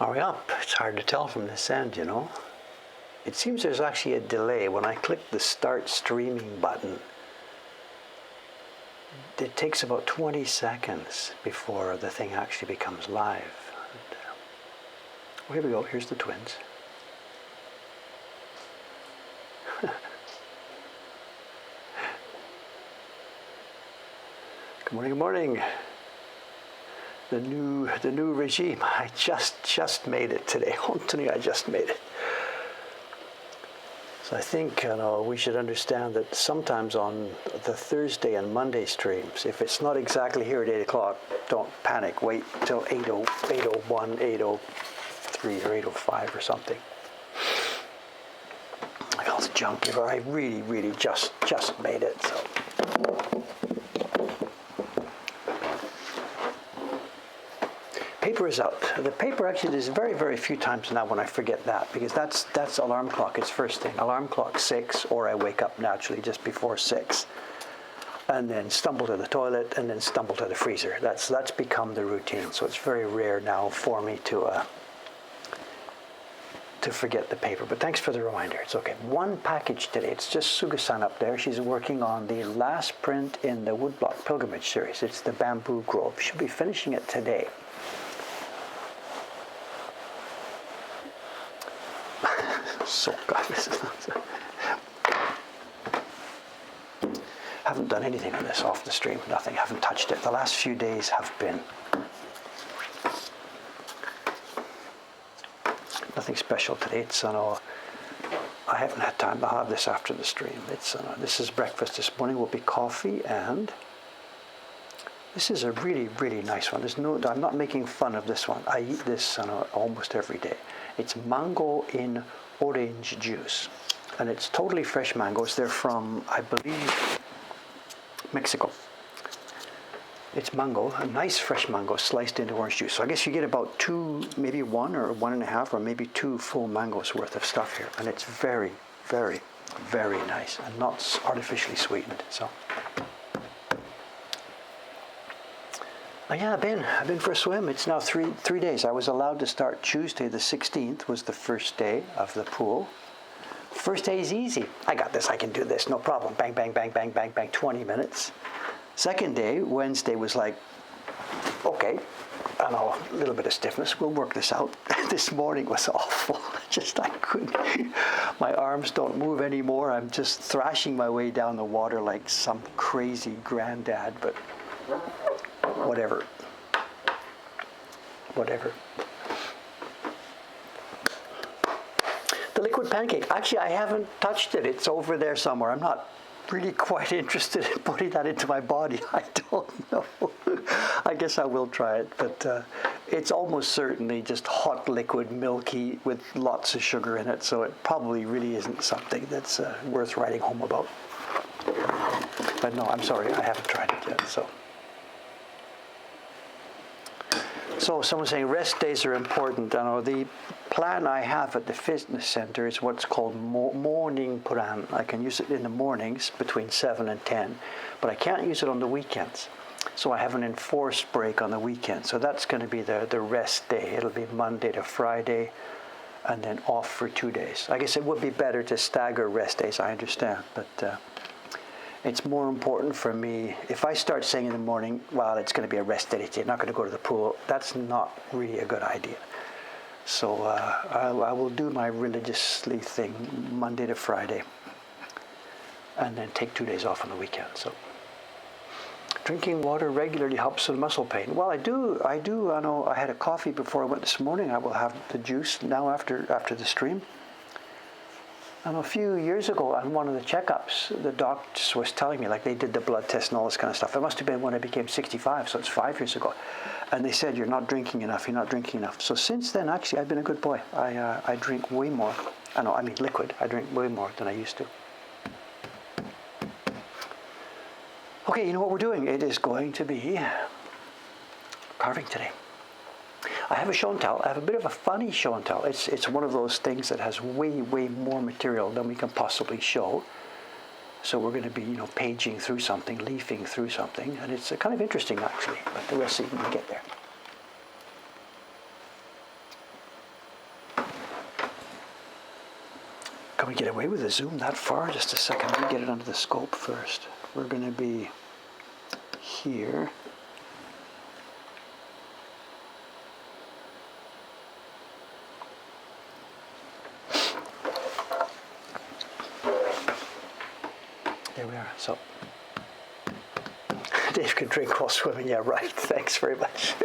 Are we up? It's hard to tell from this end, you know. It seems there's actually a delay. When I click the start streaming button, it takes about 20 seconds before the thing actually becomes live. Here we go. Here's the twins. Good morning, good morning. The new regime. I just made it today. Anthony, I just made it. So I think we should understand that sometimes on the Thursday and Monday streams, if it's not exactly here at 8 o'clock, don't panic. Wait till 8:01, 8:03, or 8:05 or something. Like all the junk here. I really just made it. So. Paper is out. The paper actually, there's very few times now when I forget that, because that's alarm clock. It's first thing. Alarm clock 6, or I wake up naturally just before 6, and then stumble to the toilet, and then stumble to the freezer. That's become the routine. So it's very rare now for me to forget the paper. But thanks for the reminder. It's okay. One package today. It's just Suga-san up there. She's working on the last print in the Woodblock Pilgrimage series. It's the Bamboo Grove. She'll be finishing it today. So God, this is not. Haven't done anything on this off the stream. Nothing. Haven't touched it. The last few days have been nothing special today. It's I haven't had time. I'll have this after the stream. It's this is breakfast this morning. Will be coffee, and this is a really nice one. There's no. I'm not making fun of this one. I eat this almost every day. It's mango in orange juice, and it's totally fresh mangoes. They're from, I believe, Mexico. It's mango, a nice fresh mango sliced into orange juice. So I guess you get about 2, maybe 1 or 1.5, or maybe 2 full mangoes worth of stuff here, and it's very nice and not artificially sweetened. So. Yeah, I've been for a swim. It's now three days. I was allowed to start Tuesday the 16th was the first day of the pool. First day is easy. I got this. I can do this. No problem. Bang, bang, bang, bang, bang, bang. 20 minutes. Second day, Wednesday, was like, okay, I know, a little bit of stiffness. We'll work this out. This morning was awful. I couldn't. My arms don't move anymore. I'm just thrashing my way down the water like some crazy granddad, but whatever. The liquid pancake. Actually, I haven't touched it. It's over there somewhere. I'm not really quite interested in putting that into my body. I don't know. I guess I will try it, but it's almost certainly just hot liquid, milky, with lots of sugar in it, so it probably really isn't something that's worth writing home about. But no, I'm sorry, I haven't tried it yet, so. So someone's saying rest days are important. The plan I have at the fitness center is what's called morning plan. I can use it in the mornings between 7 and 10, but I can't use it on the weekends. So I have an enforced break on the weekend. So that's going to be the rest day. It'll be Monday to Friday, and then off for 2 days. I guess it would be better to stagger rest days, I understand, but it's more important for me. If I start saying in the morning, well, it's going to be a rest day, you're not going to go to the pool, that's not really a good idea. So I will do my religiously thing Monday to Friday, and then take 2 days off on the weekend. So drinking water regularly helps with muscle pain. Well, I do. I know I had a coffee before I went this morning. I will have the juice now after the stream. And a few years ago, on one of the checkups, the doctor was telling me, like they did the blood test and all this kind of stuff. It must have been when I became 65, so it's 5 years ago. And they said, you're not drinking enough. So since then, actually, I've been a good boy. I drink way more. I mean liquid. I drink way more than I used to. Okay, you know what we're doing? It is going to be carving today. I have a show and tell. I have a bit of a funny show and tell. It's one of those things that has way more material than we can possibly show. So we're going to be, paging through something, leafing through something, and it's kind of interesting actually. But we'll see when we get there. we get away with the zoom that far? Just a second. Let me get it under the scope first. We're going to be here. There we are. So Dave can drink while swimming. Yeah, right. Thanks very much.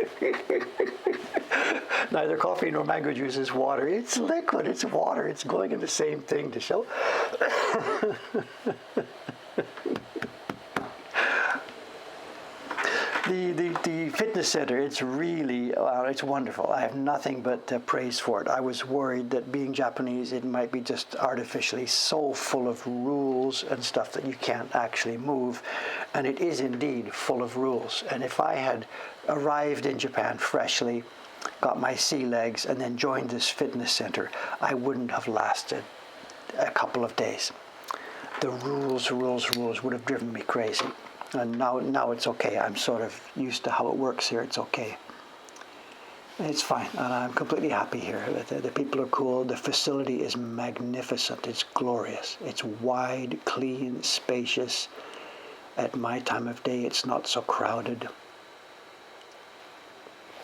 Neither coffee nor mango juice is water. It's liquid. It's water. It's going in the same thing to show. The fitness center, it's really, it's wonderful. I have nothing but praise for it. I was worried that being Japanese, it might be just artificially so full of rules and stuff that you can't actually move. And it is indeed full of rules. And if I had arrived in Japan freshly, got my sea legs, and then joined this fitness center, I wouldn't have lasted a couple of days. The rules would have driven me crazy. And now it's okay. I'm sort of used to how it works here. It's okay. It's fine. And I'm completely happy here. The people are cool. The facility is magnificent. It's glorious. It's wide, clean, spacious. At my time of day, it's not so crowded.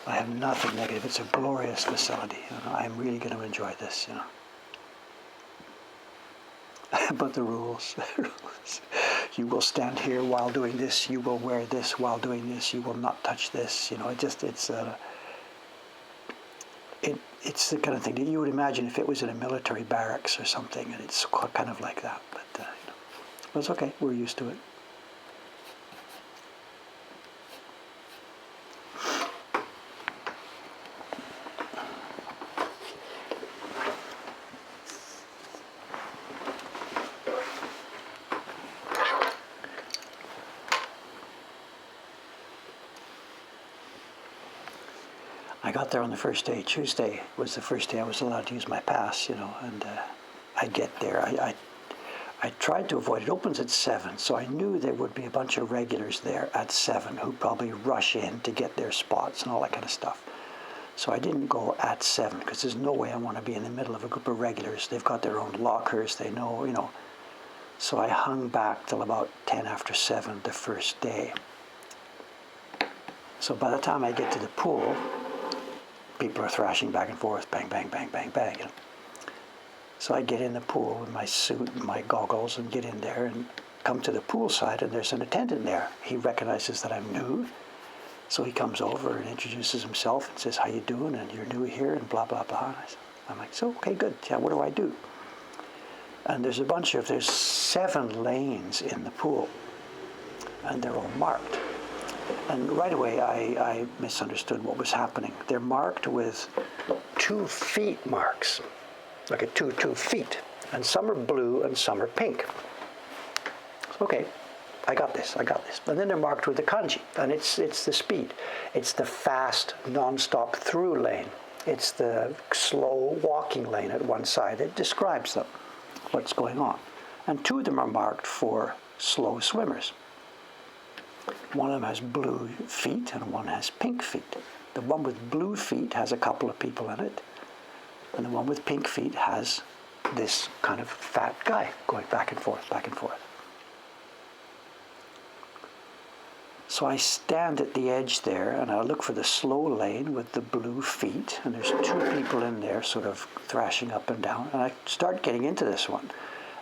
I have nothing negative. It's a glorious facility. I'm really going to enjoy this, But the rules. You will stand here while doing this. You will wear this while doing this. You will not touch this. It's the kind of thing that you would imagine if it was in a military barracks or something, and it's kind of like that. But it's okay. We're used to it. I got there on the first day. Tuesday was the first day I was allowed to use my pass, and I get there. I tried to avoid it. It opens at 7, so I knew there would be a bunch of regulars there at 7 who'd probably rush in to get their spots and all that kind of stuff. So I didn't go at 7 because there's no way I want to be in the middle of a group of regulars. They've got their own lockers. They know. So I hung back till about 10 after 7 the first day. So by the time I get to the pool, people are thrashing back and forth, bang, bang, bang, bang, bang. So I get in the pool with my suit and my goggles and get in there and come to the pool side, and there's an attendant there. He recognizes that I'm new, so he comes over and introduces himself and says, "How you doing? And you're new here," and blah, blah, blah. And I'm like, "So, okay, good. Yeah, what do I do?" And there's 7 lanes in the pool, and they're all marked. And right away, I misunderstood what was happening. They're marked with 2 feet marks, like a 2 feet. And some are blue and some are pink. Okay, I got this. And then they're marked with the kanji, and it's the speed. It's the fast, non-stop through lane. It's the slow walking lane at one side. It describes them, what's going on. And 2 of them are marked for slow swimmers. One of them has blue feet and one has pink feet. The one with blue feet has a couple of people in it, and the one with pink feet has this kind of fat guy going back and forth, back and forth. So I stand at the edge there and I look for the slow lane with the blue feet, and there's 2 people in there sort of thrashing up and down, and I start getting into this one,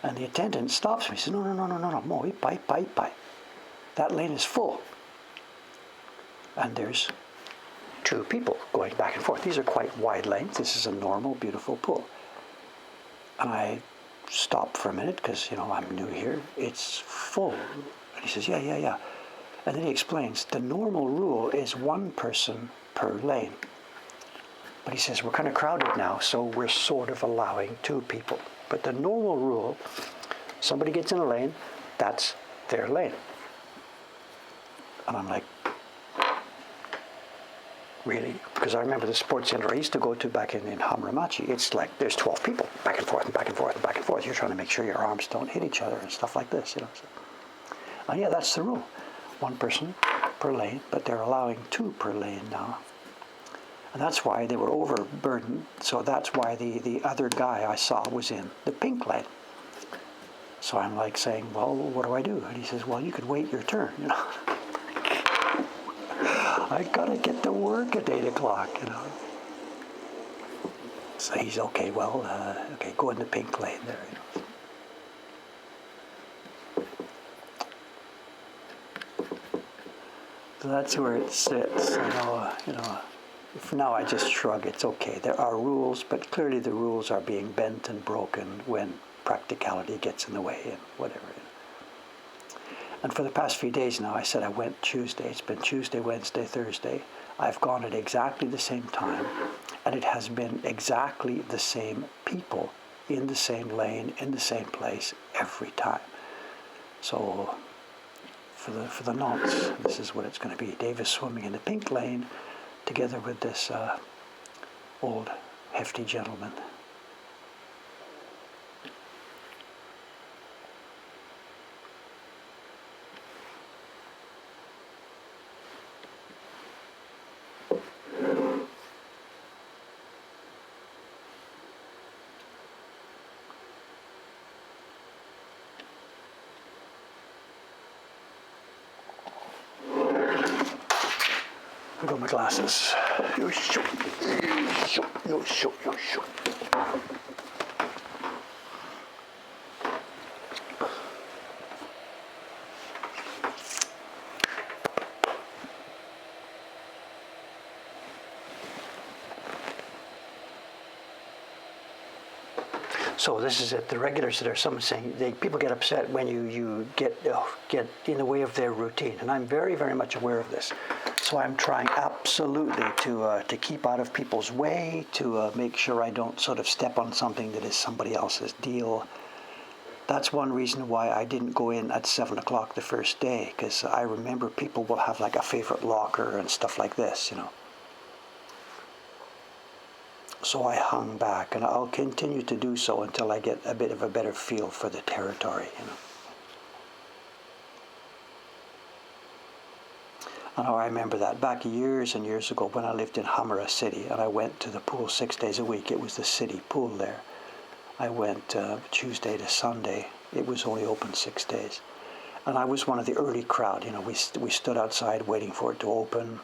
and the attendant stops me and says, no, Moi, pai. That lane is full. And there's 2 people going back and forth. These are quite wide lanes. This is a normal, beautiful pool. And I stop for a minute because, I'm new here. It's full. And he says, yeah. And then he explains, the normal rule is 1 person per lane. But he says, we're kind of crowded now, so we're sort of allowing 2 people. But the normal rule, somebody gets in a lane, that's their lane. And I'm like, really? Because I remember the sports center I used to go to back in Hamaramachi. It's like there's 12 people back and forth and back and forth and back and forth. You're trying to make sure your arms don't hit each other and stuff like this, So, yeah, that's the rule. 1 person per lane, but they're allowing 2 per lane now. And that's why they were overburdened. So that's why the other guy I saw was in the pink lane. So I'm like saying, well, what do I do? And he says, well, you could wait your turn, you know. I gotta get to work at 8 o'clock, you know. So he's okay, well, okay, go in the pink lane there, you know. So that's where it sits. I know, you know, for now I just shrug, it's okay. There are rules, but clearly the rules are being bent and broken when practicality gets in the way and whatever. You know. And for the past few days now, I said I went Tuesday. It's been Tuesday, Wednesday, Thursday. I've gone at exactly the same time, and it has been exactly the same people in the same lane, in the same place every time. So for the nonce, this is what it's going to be. Dave is swimming in the pink lane together with this old hefty gentleman. I got my glasses. So this is it. The regulars that are someone saying people get upset when you get in the way of their routine, and I'm very, very much aware of this. So I'm trying absolutely to keep out of people's way, to make sure I don't sort of step on something that is somebody else's deal. That's one reason why I didn't go in at 7 o'clock the first day, because I remember people will have like a favorite locker and stuff like this, you know. So I hung back, and I'll continue to do so until I get a bit of a better feel for the territory, you know. And I remember that back years and years ago when I lived in Hamara City, and I went to the pool 6 days a week. It was the city pool there. I went Tuesday to Sunday. It was only open 6 days. And I was one of the early crowd, you know. We stood outside waiting for it to open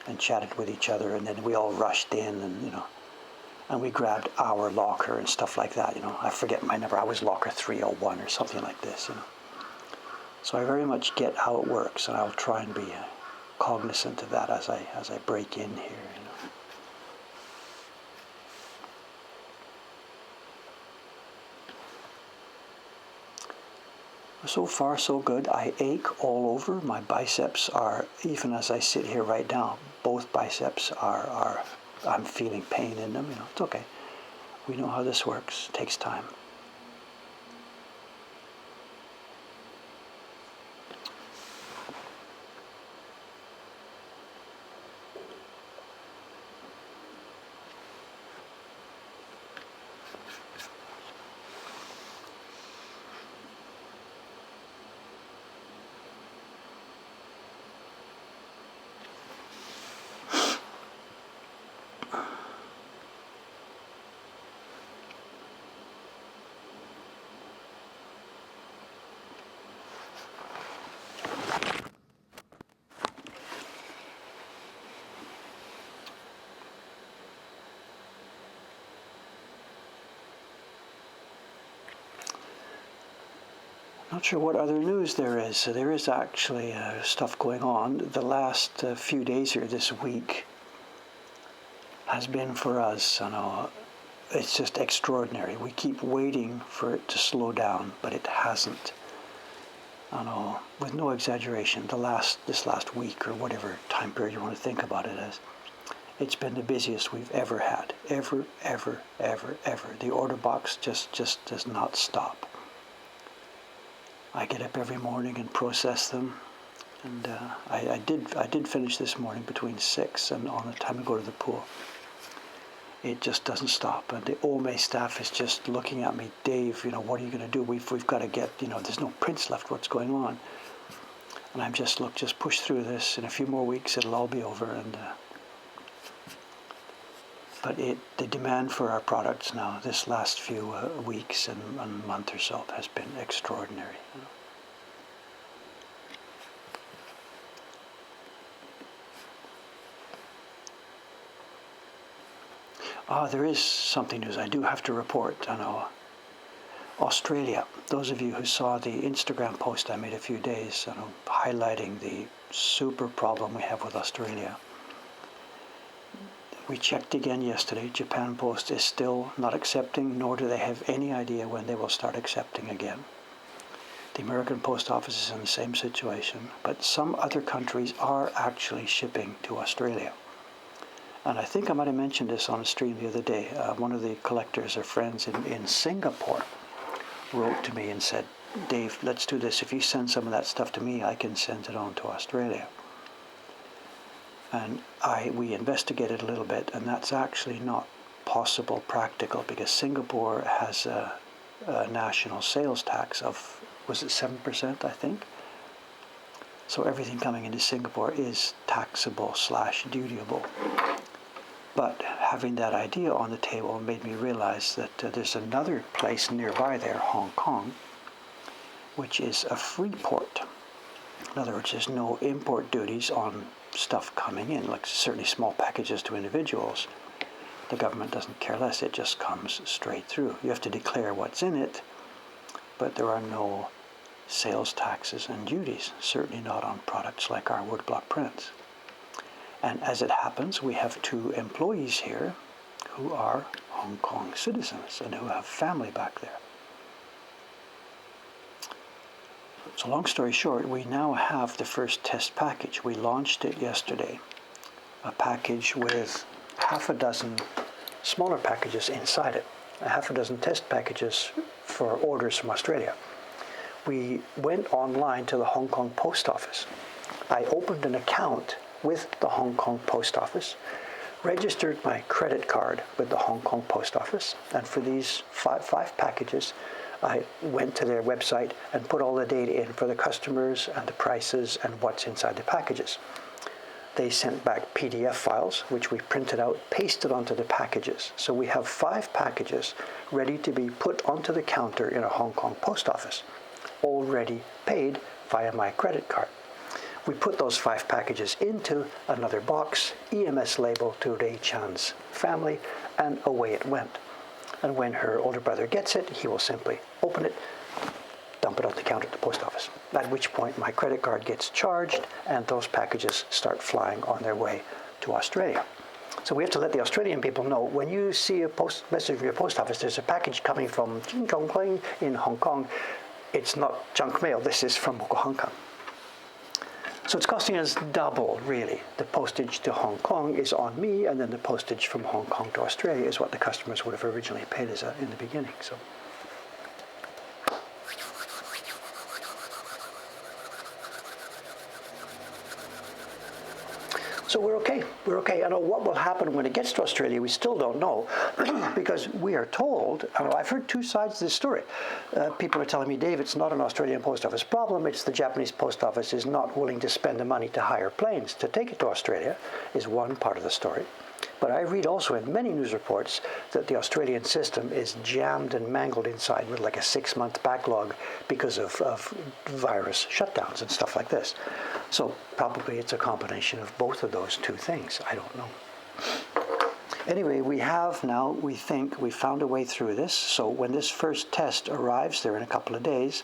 and chatted with each other, and then we all rushed in, and, you know, and we grabbed our locker and stuff like that, you know. I forget my number. I was locker 301 or something like this, you know. So I very much get how it works, and I'll try and be cognizant of that as I break in here, you know. So far, so good. I ache all over. My biceps are, even as I sit here right now, both biceps are I'm feeling pain in them, you know. It's okay. We know how this works. It takes time. Not sure what other news there is. So there is actually stuff going on. The last few days here this week has been for us, you know, it's just extraordinary. We keep waiting for it to slow down, but it hasn't. I know, with no exaggeration, this last week or whatever time period you want to think about it as, it's been the busiest we've ever had. Ever. The order box just does not stop. I get up every morning and process them, and I did finish this morning between 6 and on the time to go to the pool. It just doesn't stop, and the OME staff is just looking at me, Dave, you know, what are you going to do? We've got to get, you know, there's no prints left. What's going on? And I'm just just push through this. In a few more weeks, it'll all be over, and But the demand for our products now, this last few weeks and a month or so, has been extraordinary. There is something news I do have to report. I know Australia. Those of you who saw the Instagram post I made a few days highlighting the super problem we have with Australia. We checked again yesterday. Japan Post is still not accepting, nor do they have any idea when they will start accepting again. The American Post Office is in the same situation, but some other countries are actually shipping to Australia. And I think I might have mentioned this on a stream the other day. One of the collectors or friends in Singapore wrote to me and said, Dave, let's do this. If you send some of that stuff to me, I can send it on to Australia. And we investigated a little bit, and that's actually not possible, practical, because Singapore has a national sales tax of, was it 7%, I think? So everything coming into Singapore is taxable / dutiable. But having that idea on the table made me realize that there's another place nearby there, Hong Kong, which is a free port. In other words, there's no import duties on stuff coming in, like certainly small packages to individuals. The government doesn't care less, it just comes straight through. You have to declare what's in it, but there are no sales taxes and duties, certainly not on products like our woodblock prints. And as it happens, we have 2 employees here who are Hong Kong citizens and who have family back there. So long story short, we now have the first test package. We launched it yesterday. A package with half a dozen smaller packages inside it. A half a dozen test packages for orders from Australia. We went online to the Hong Kong Post Office. I opened an account with the Hong Kong Post Office, registered my credit card with the Hong Kong Post Office, and for these five packages, I went to their website and put all the data in for the customers and the prices and what's inside the packages. They sent back PDF files, which we printed out, pasted onto the packages. So we have 5 packages ready to be put onto the counter in a Hong Kong post office, already paid via my credit card. We put those 5 packages into another box, EMS label to Ray Chan's family, and away it went. And when her older brother gets it, he will simply open it, dump it on the counter at the post office, at which point my credit card gets charged and those packages start flying on their way to Australia. So we have to let the Australian people know, when you see a message from your post office, there's a package coming from Jin Zhongping in Hong Kong. It's not junk mail, this is from Mokuhankan. So it's costing us double, really. The postage to Hong Kong is on me, and then the postage from Hong Kong to Australia is what the customers would have originally paid us in the beginning. So we're okay. We're okay. I know what will happen when it gets to Australia, we still don't know, because we are told, I've heard 2 sides of this story. People are telling me, Dave, it's not an Australian post office problem, it's the Japanese post office is not willing to spend the money to hire planes to take it to Australia, is one part of the story. But I read also in many news reports that the Australian system is jammed and mangled inside with like a 6-month backlog because of virus shutdowns and stuff like this. So probably it's a combination of both of those 2 things. I don't know. Anyway, we think we found a way through this. So when this first test arrives there in a couple of days,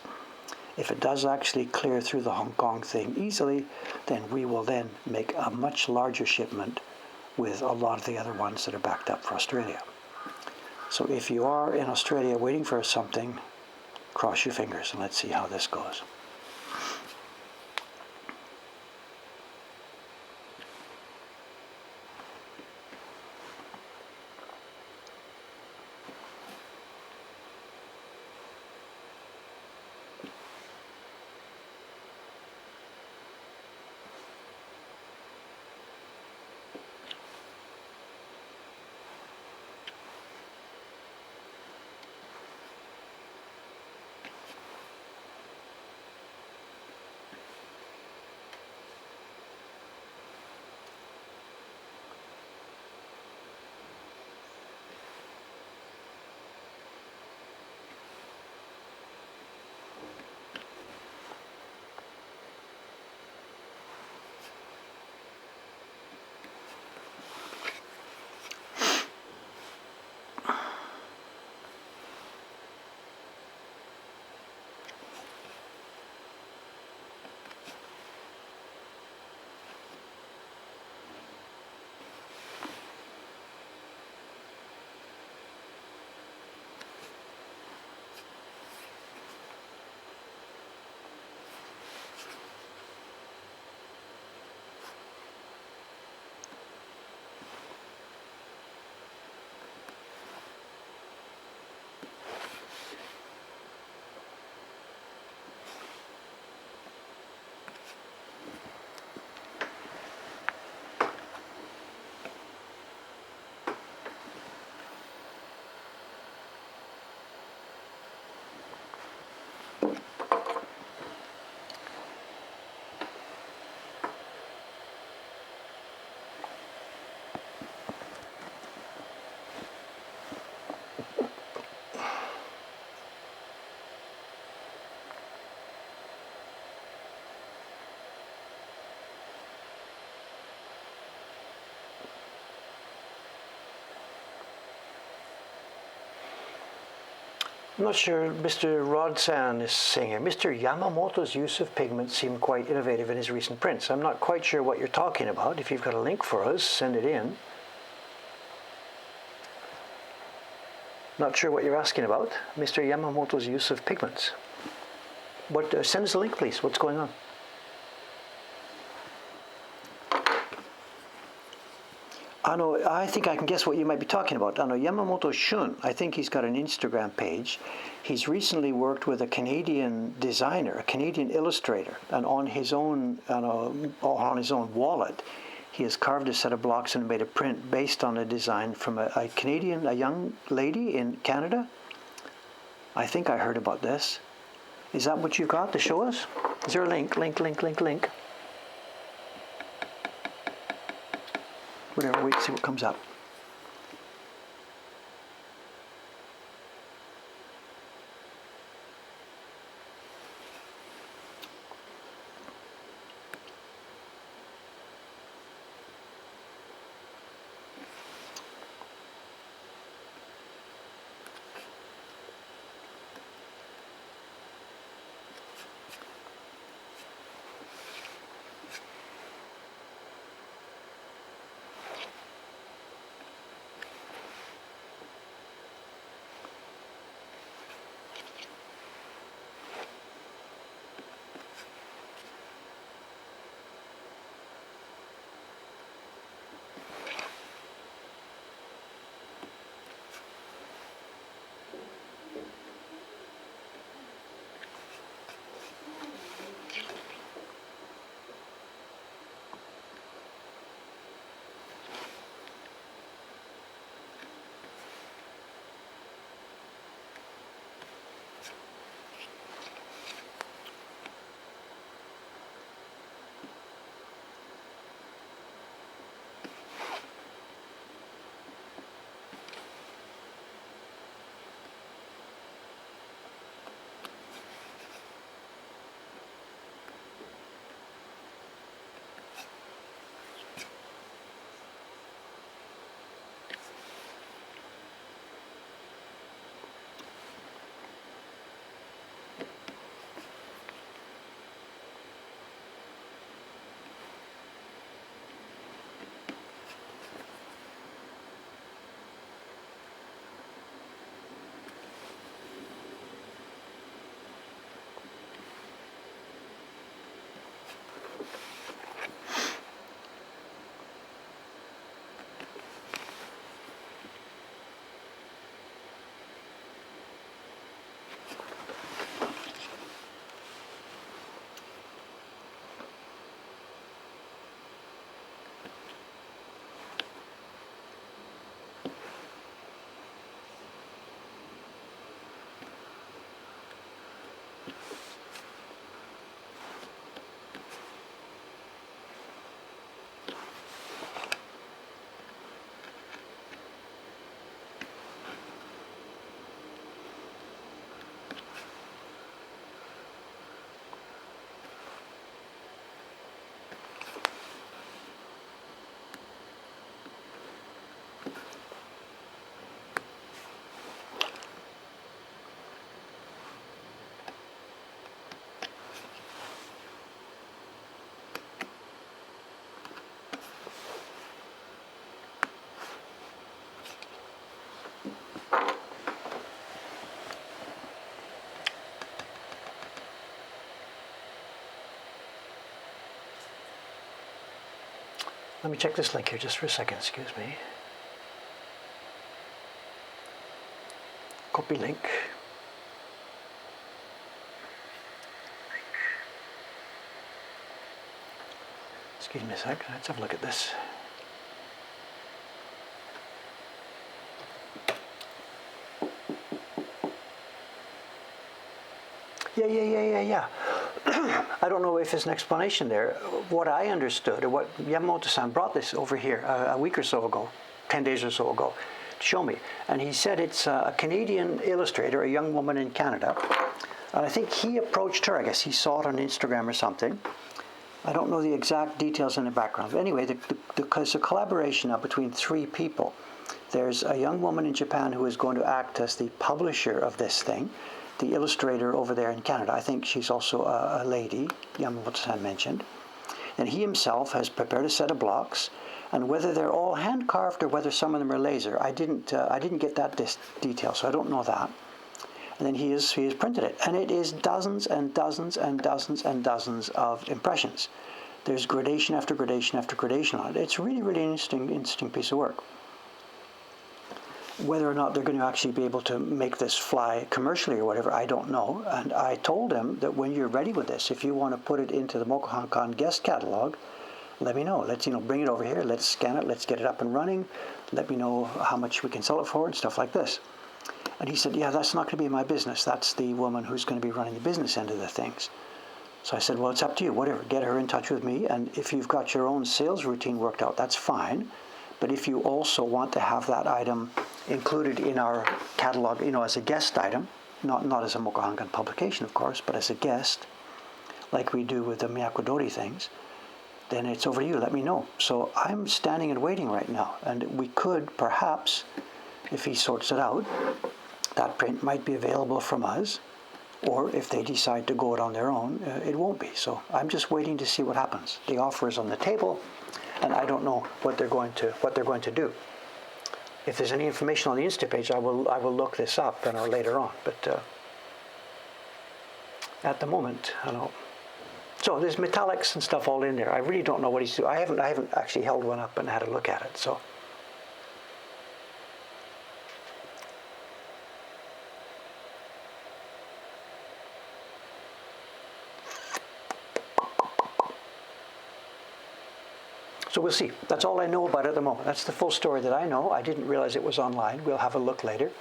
if it does actually clear through the Hong Kong thing easily, then we will then make a much larger shipment with a lot of the other ones that are backed up for Australia. So if you are in Australia waiting for something, cross your fingers and let's see how this goes. I'm not sure Mr. Rodsan is saying here. Mr. Yamamoto's use of pigments seemed quite innovative in his recent prints. I'm not quite sure what you're talking about. If you've got a link for us, send it in. Not sure what you're asking about. Mr. Yamamoto's use of pigments. Send us a link, please. What's going on? I think I can guess what you might be talking about. Yamamoto Shun, I think he's got an Instagram page. He's recently worked with a Canadian designer, a Canadian illustrator, and on his own wallet, he has carved a set of blocks and made a print based on a design from a young lady in Canada. I think I heard about this. Is that what you've got to show us? Is there a link? Whatever, wait, see what comes up. Let me check this link here just for a second, excuse me. Copy link. Excuse me a sec, let's have a look at this. Yeah. I don't know if there's an explanation there. What I understood, or what Yamamoto-san brought this over here a week or so ago, 10 days or so ago, to show me. And he said it's a Canadian illustrator, a young woman in Canada. And I think he approached her. I guess he saw it on Instagram or something. I don't know the exact details in the background. But anyway, there's a collaboration now between three people. There's a young woman in Japan who is going to act as the publisher of this thing, the illustrator over there in Canada. I think she's also a lady, Yamamoto-san mentioned. And he himself has prepared a set of blocks, and whether they're all hand carved or whether some of them are laser, I didn't get that detail, so I don't know that. And then he has printed it, and it is dozens and dozens and dozens and dozens of impressions. There's gradation after gradation after gradation on it. It's really, really interesting piece of work. Whether or not they're going to actually be able to make this fly commercially or whatever, I don't know. And I told him that when you're ready with this, if you want to put it into the Mokuhankan guest catalog, let me know. Let's bring it over here. Let's scan it. Let's get it up and running. Let me know how much we can sell it for and stuff like this. And he said, yeah, that's not going to be my business. That's the woman who's going to be running the business end of the things. So I said, well, it's up to you. Whatever. Get her in touch with me. And if you've got your own sales routine worked out, that's fine. But if you also want to have that item included in our catalog, as a guest item, not as a Mokuhankan publication, of course, but as a guest, like we do with the Miyako-dori things, then it's over to you. Let me know. So I'm standing and waiting right now. And we could perhaps, if he sorts it out, that print might be available from us. Or if they decide to go it on their own, it won't be. So I'm just waiting to see what happens. The offer is on the table, and I don't know what they're going to do. If there's any information on the Insta page, I will look this up later on. But at the moment, I don't know. So there's metallics and stuff all in there. I really don't know what he's doing. I haven't actually held one up and had a look at it. So. So we'll see. That's all I know about it at the moment. That's the full story that I know. I didn't realize it was online. We'll have a look later.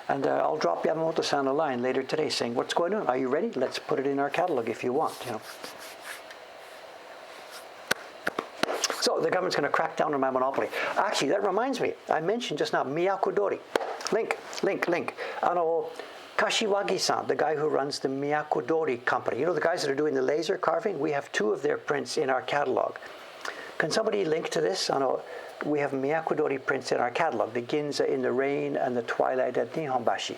And I'll drop Yamamoto-san a line later today saying, what's going on? Are you ready? Let's put it in our catalog if you want. So the government's going to crack down on my monopoly. Actually, that reminds me. I mentioned just now Miyako-dori. Link. Kashiwagi-san, the guy who runs the Miyako-dori company. The guys that are doing the laser carving? We have 2 of their prints in our catalog. Can somebody link to this? We have Miyako-dori prints in our catalog, the Ginza in the Rain and the Twilight at Nihonbashi.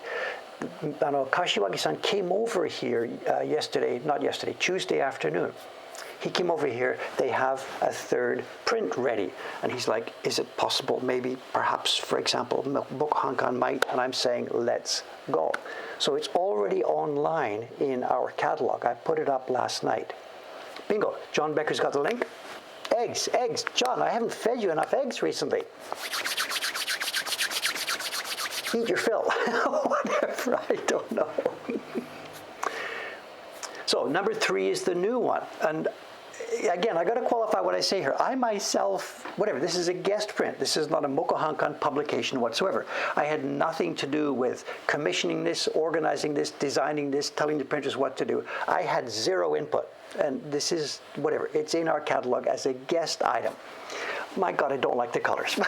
Kashiwagi-san came over here Tuesday afternoon. He came over here, they have a 3rd print ready. And he's like, is it possible, maybe, perhaps, for example, Mokuhankan might? And I'm saying, let's go. So it's already online in our catalog. I put it up last night. Bingo, John Becker's got the link. Eggs. John, I haven't fed you enough eggs recently. Eat your fill. Whatever, I don't know. So number 3 is the new one. And again, I got to qualify what I say here. I myself, this is a guest print. This is not a Mokuhankan publication whatsoever. I had nothing to do with commissioning this, organizing this, designing this, telling the printers what to do. I had 0 input. And this is it's in our catalog as a guest item. My God, I don't like the colors.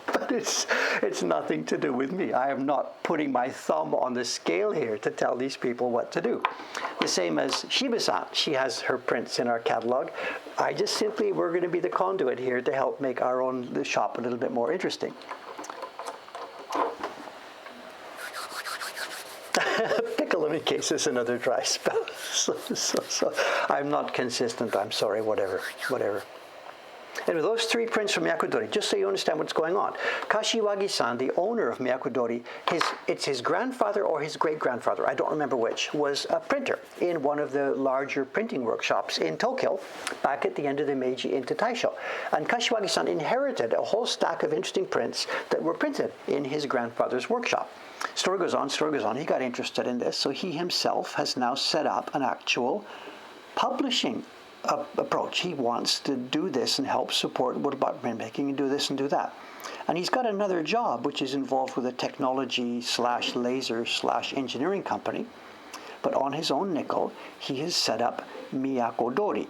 But it's nothing to do with me. I am not putting my thumb on the scale here to tell these people what to do. The same as Shiba-san. She has her prints in our catalog. I just simply, we're going to be the conduit here to help make our own shop a little bit more interesting. Pickle in case it's another dry spell. So I'm not consistent. I'm sorry. Whatever. Anyway, those 3 prints from Miyako-dori, just so you understand what's going on. Kashiwagi-san, the owner of Miyako-dori, it's his grandfather or his great-grandfather, I don't remember which, was a printer in one of the larger printing workshops in Tokyo back at the end of the Meiji into Taisho. And Kashiwagi-san inherited a whole stack of interesting prints that were printed in his grandfather's workshop. Story goes on. He got interested in this, so he himself has now set up an actual publishing approach. He wants to do this and help support woodblock printmaking and do this and do that. And he's got another job which is involved with a technology / laser / engineering company. But on his own nickel, he has set up Miyako-dori.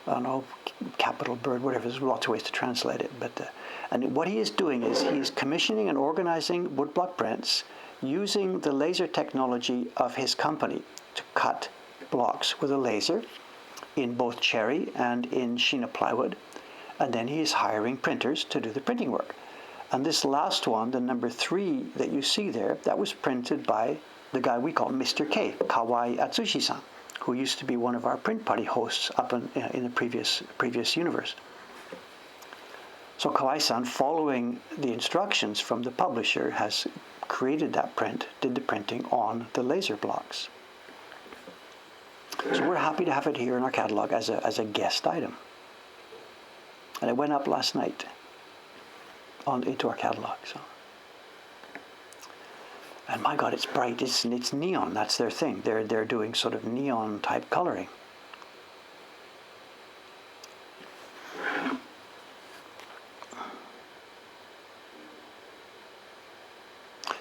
I don't know, capital bird, whatever. There's lots of ways to translate it. And what he is doing is he's commissioning and organizing woodblock prints using the laser technology of his company to cut blocks with a laser in both cherry and in Sheena plywood. And then he is hiring printers to do the printing work. And this last one, the number 3 that you see there, that was printed by the guy we call Mr. K, Kawai Atsushi-san, who used to be one of our print party hosts up in the previous universe. So Kawai-san, following the instructions from the publisher, has created that print, did the printing on the laser blocks. So we're happy to have it here in our catalog as a guest item. And it went up last night into our catalog. So. And my God, it's bright. It's neon. That's their thing. They're doing sort of neon type coloring.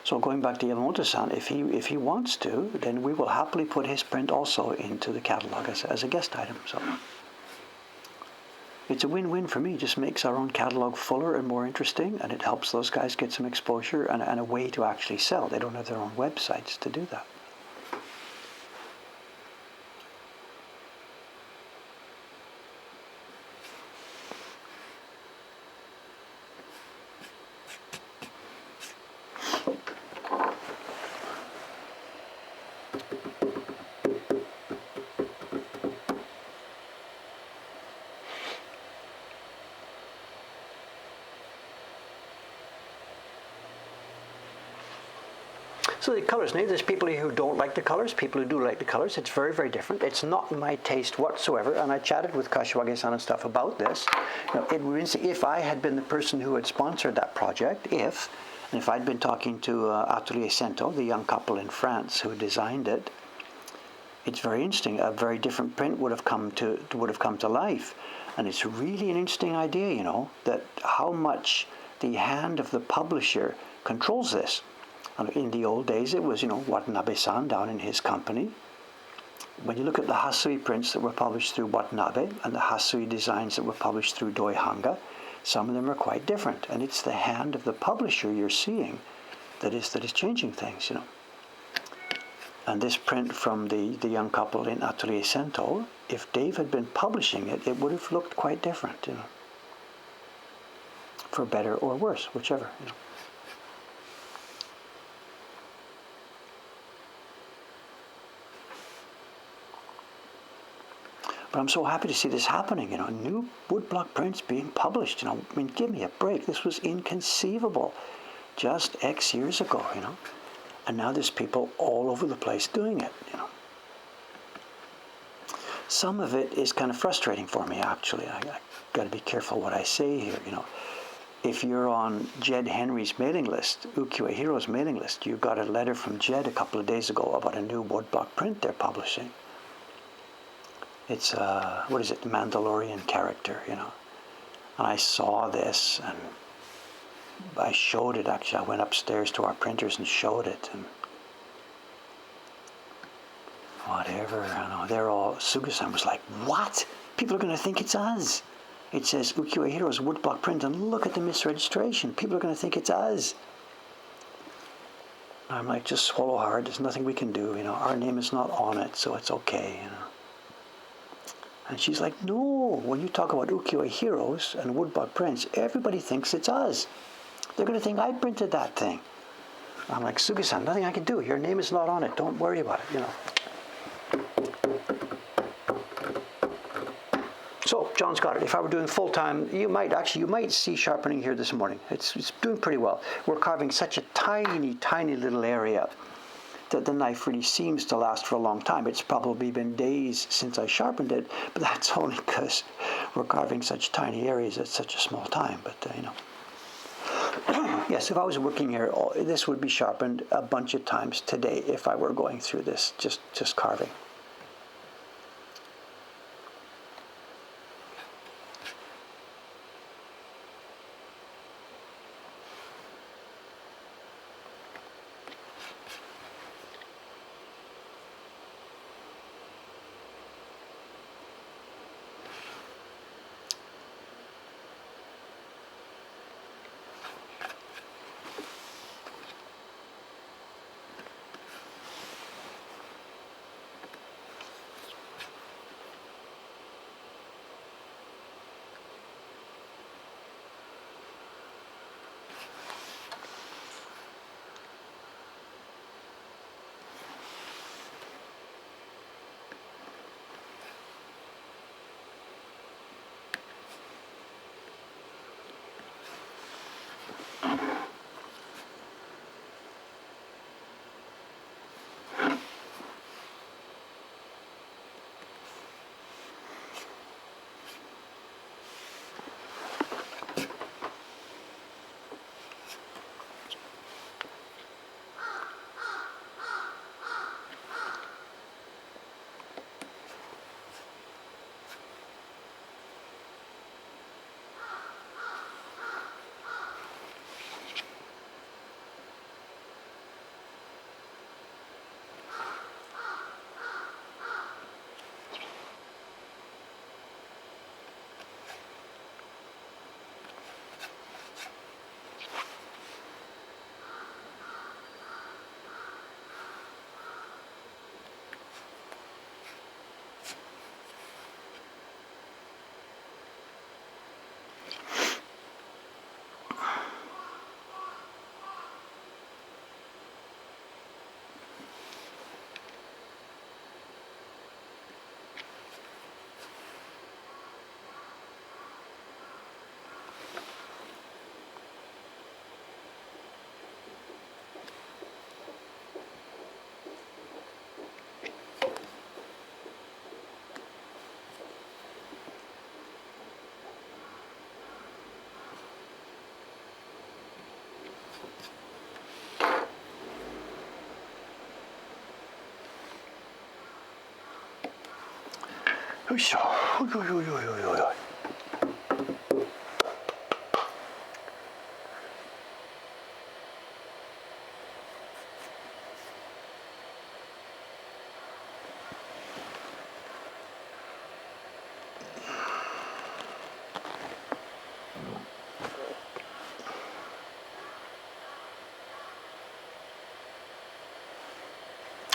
So going back to Yamamoto-san, if he wants to, then we will happily put his print also into the catalog as a guest item. So it's a win-win for me. It just makes our own catalog fuller and more interesting, and it helps those guys get some exposure and a way to actually sell. They don't have their own websites to do that. So the colors, there's people who don't like the colors, people who do like the colors. It's very, very different. It's not my taste whatsoever. And I chatted with Kashiwagi-san and stuff about this. If I had been the person who had sponsored that project, and if I'd been talking to Atelier Sento, the young couple in France who designed it, it's very interesting. A very different print would have come to life. And it's really an interesting idea, that how much the hand of the publisher controls this. In the old days, it was, Watanabe-san down in his company. When you look at the Hasui prints that were published through Watanabe and the Hasui designs that were published through Doi Hanga, some of them are quite different. And it's the hand of the publisher you're seeing that is changing things, And this print from the young couple in Atelier Sento, if Dave had been publishing it, it would have looked quite different, For better or worse, whichever, But I'm so happy to see this happening, new woodblock prints being published, give me a break. This was inconceivable just X years ago, And now there's people all over the place doing it, Some of it is kind of frustrating for me, actually. I got to be careful what I say here, If you're on Jed Henry's mailing list, Ukiyo-e Hiro's mailing list, you got a letter from Jed a couple of days ago about a new woodblock print they're publishing. It's Mandalorian character, And I saw this, and I showed it, actually. I went upstairs to our printers and showed it, and whatever, they're all, Suga-san was like, what? People are going to think it's us. It says Ukiyo-e Hiro's woodblock print, and look at the misregistration. People are going to think it's us. I'm like, just swallow hard. There's nothing we can do, Our name is not on it, so it's okay, And she's like, no, when you talk about Ukiyo-e Heroes and woodblock prints, everybody thinks it's us. They're going to think I printed that thing. I'm like, Sugi-san, nothing I can do. Your name is not on it. Don't worry about it, So, John's got it. If I were doing full-time, you might see sharpening here this morning. It's doing pretty well. We're carving such a tiny, tiny little area that the knife really seems to last for a long time. It's probably been days since I sharpened it, but that's only because we're carving such tiny areas at such a small time. But, Yes, if I was working here, this would be sharpened a bunch of times today if I were going through this, just carving.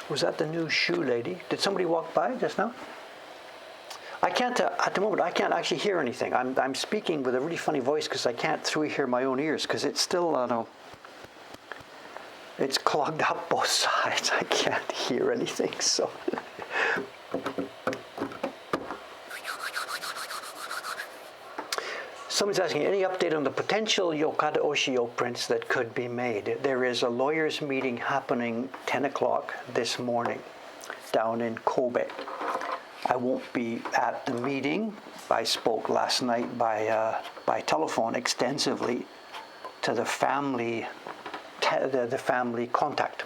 Was that the new shoe lady? Did somebody walk by just now? I can't, at the moment, I can't actually hear anything. I'm speaking with a really funny voice because I can't through hear my own ears because it's still, I don't know, it's clogged up both sides. I can't hear anything, so. Someone's asking, any update on the potential Okada Oshio prints that could be made? There is a lawyers' meeting happening 10 o'clock this morning down in Kobe. I won't be at the meeting. I spoke last night by telephone extensively to the family, the family contact.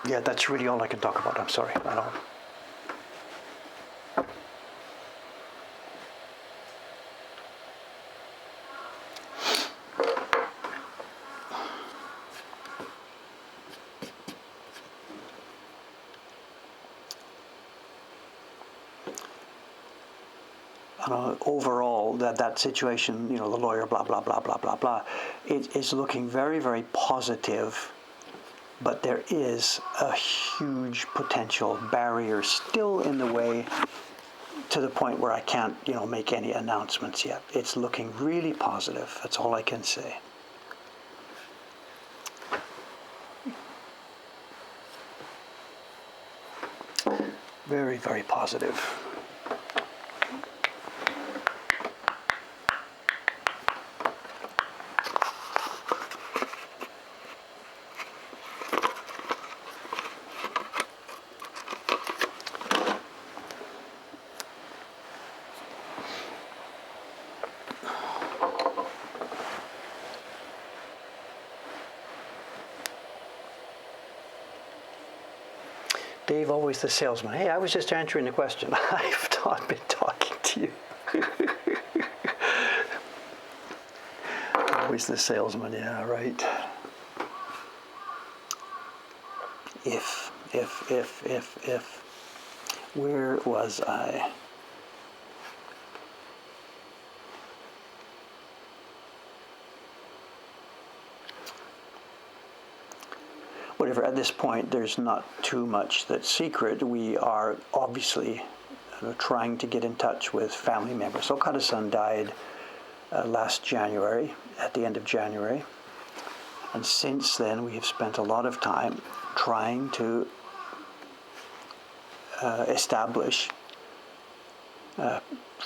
Yeah, that's really all I can talk about. I'm sorry. I don't. Overall, that situation, the lawyer, blah, blah, blah, blah, blah, blah, it is looking very, very positive, but there is a huge potential barrier still in the way to the point where I can't, make any announcements yet. It's looking really positive. That's all I can say. Very, very positive. Dave, always the salesman. Hey, I was just answering the question. I've not been talking to you. Always the salesman, yeah, right. If. Where was I? Whatever, at this point, there's not too much that's secret. We are obviously trying to get in touch with family members. Okada-san died last January, at the end of January. And since then, we have spent a lot of time trying to establish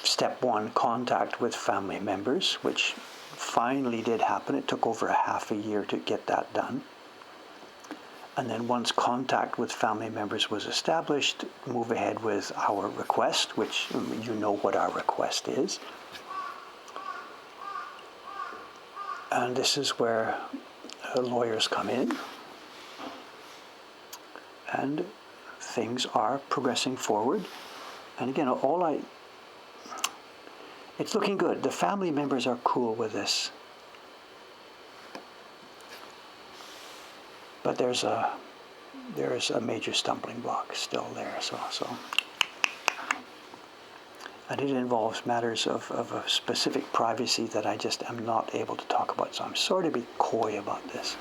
step one, contact with family members, which finally did happen. It took over half a year to get that done. And then once contact with family members was established, move ahead with our request, which you know what our request is. And this is where lawyers come in. And things are progressing forward. And again, it's looking good. The family members are cool with this. But there's a major stumbling block still there. So. And it involves matters of a specific privacy that I just am not able to talk about. So I'm sorry to be coy about this.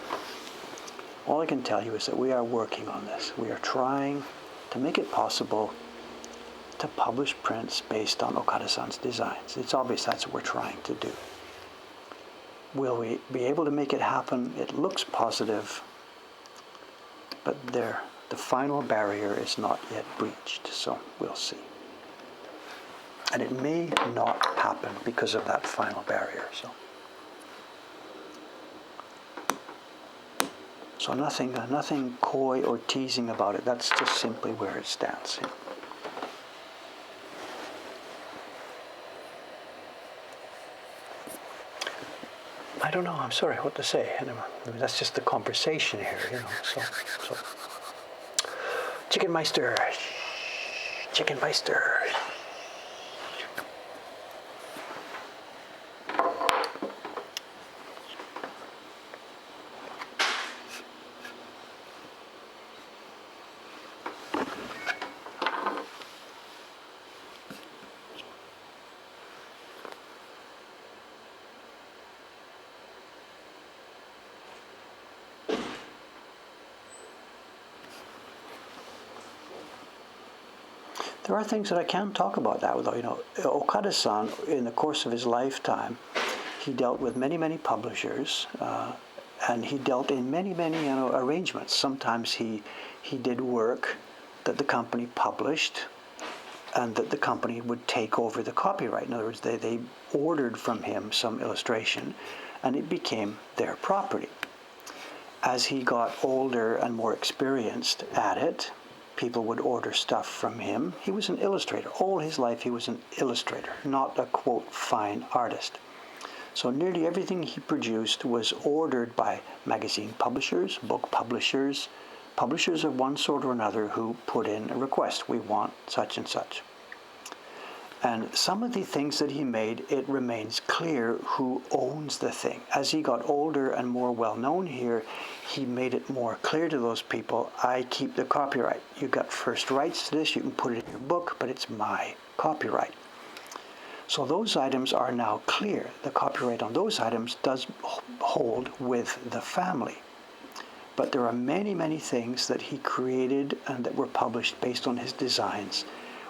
All I can tell you is that we are working on this. We are trying to make it possible to publish prints based on Okada-san's designs. It's obvious that's what we're trying to do. Will we be able to make it happen? It looks positive, but the final barrier is not yet breached, so we'll see. And it may not happen because of that final barrier. So nothing coy or teasing about it. That's just simply where it stands. I don't know. I'm sorry what to say. I mean, that's just the conversation here, So, Chicken Meister. There are things that I can't talk about that, though. Okada-san, in the course of his lifetime, he dealt with many, many publishers, and he dealt in many, many arrangements. Sometimes he did work that the company published, and that the company would take over the copyright. In other words, they ordered from him some illustration, and it became their property. As he got older and more experienced at it, people would order stuff from him. He was an illustrator. All his life he was an illustrator, not a, quote, fine artist. So nearly everything he produced was ordered by magazine publishers, book publishers, publishers of one sort or another who put in a request. We want such and such. And some of the things that he made, it remains clear who owns the thing. As he got older and more well-known here, he made it more clear to those people, I keep the copyright. You got first rights to this, you can put it in your book, but it's my copyright. So those items are now clear. The copyright on those items does hold with the family. But there are many, many things that he created and that were published based on his designs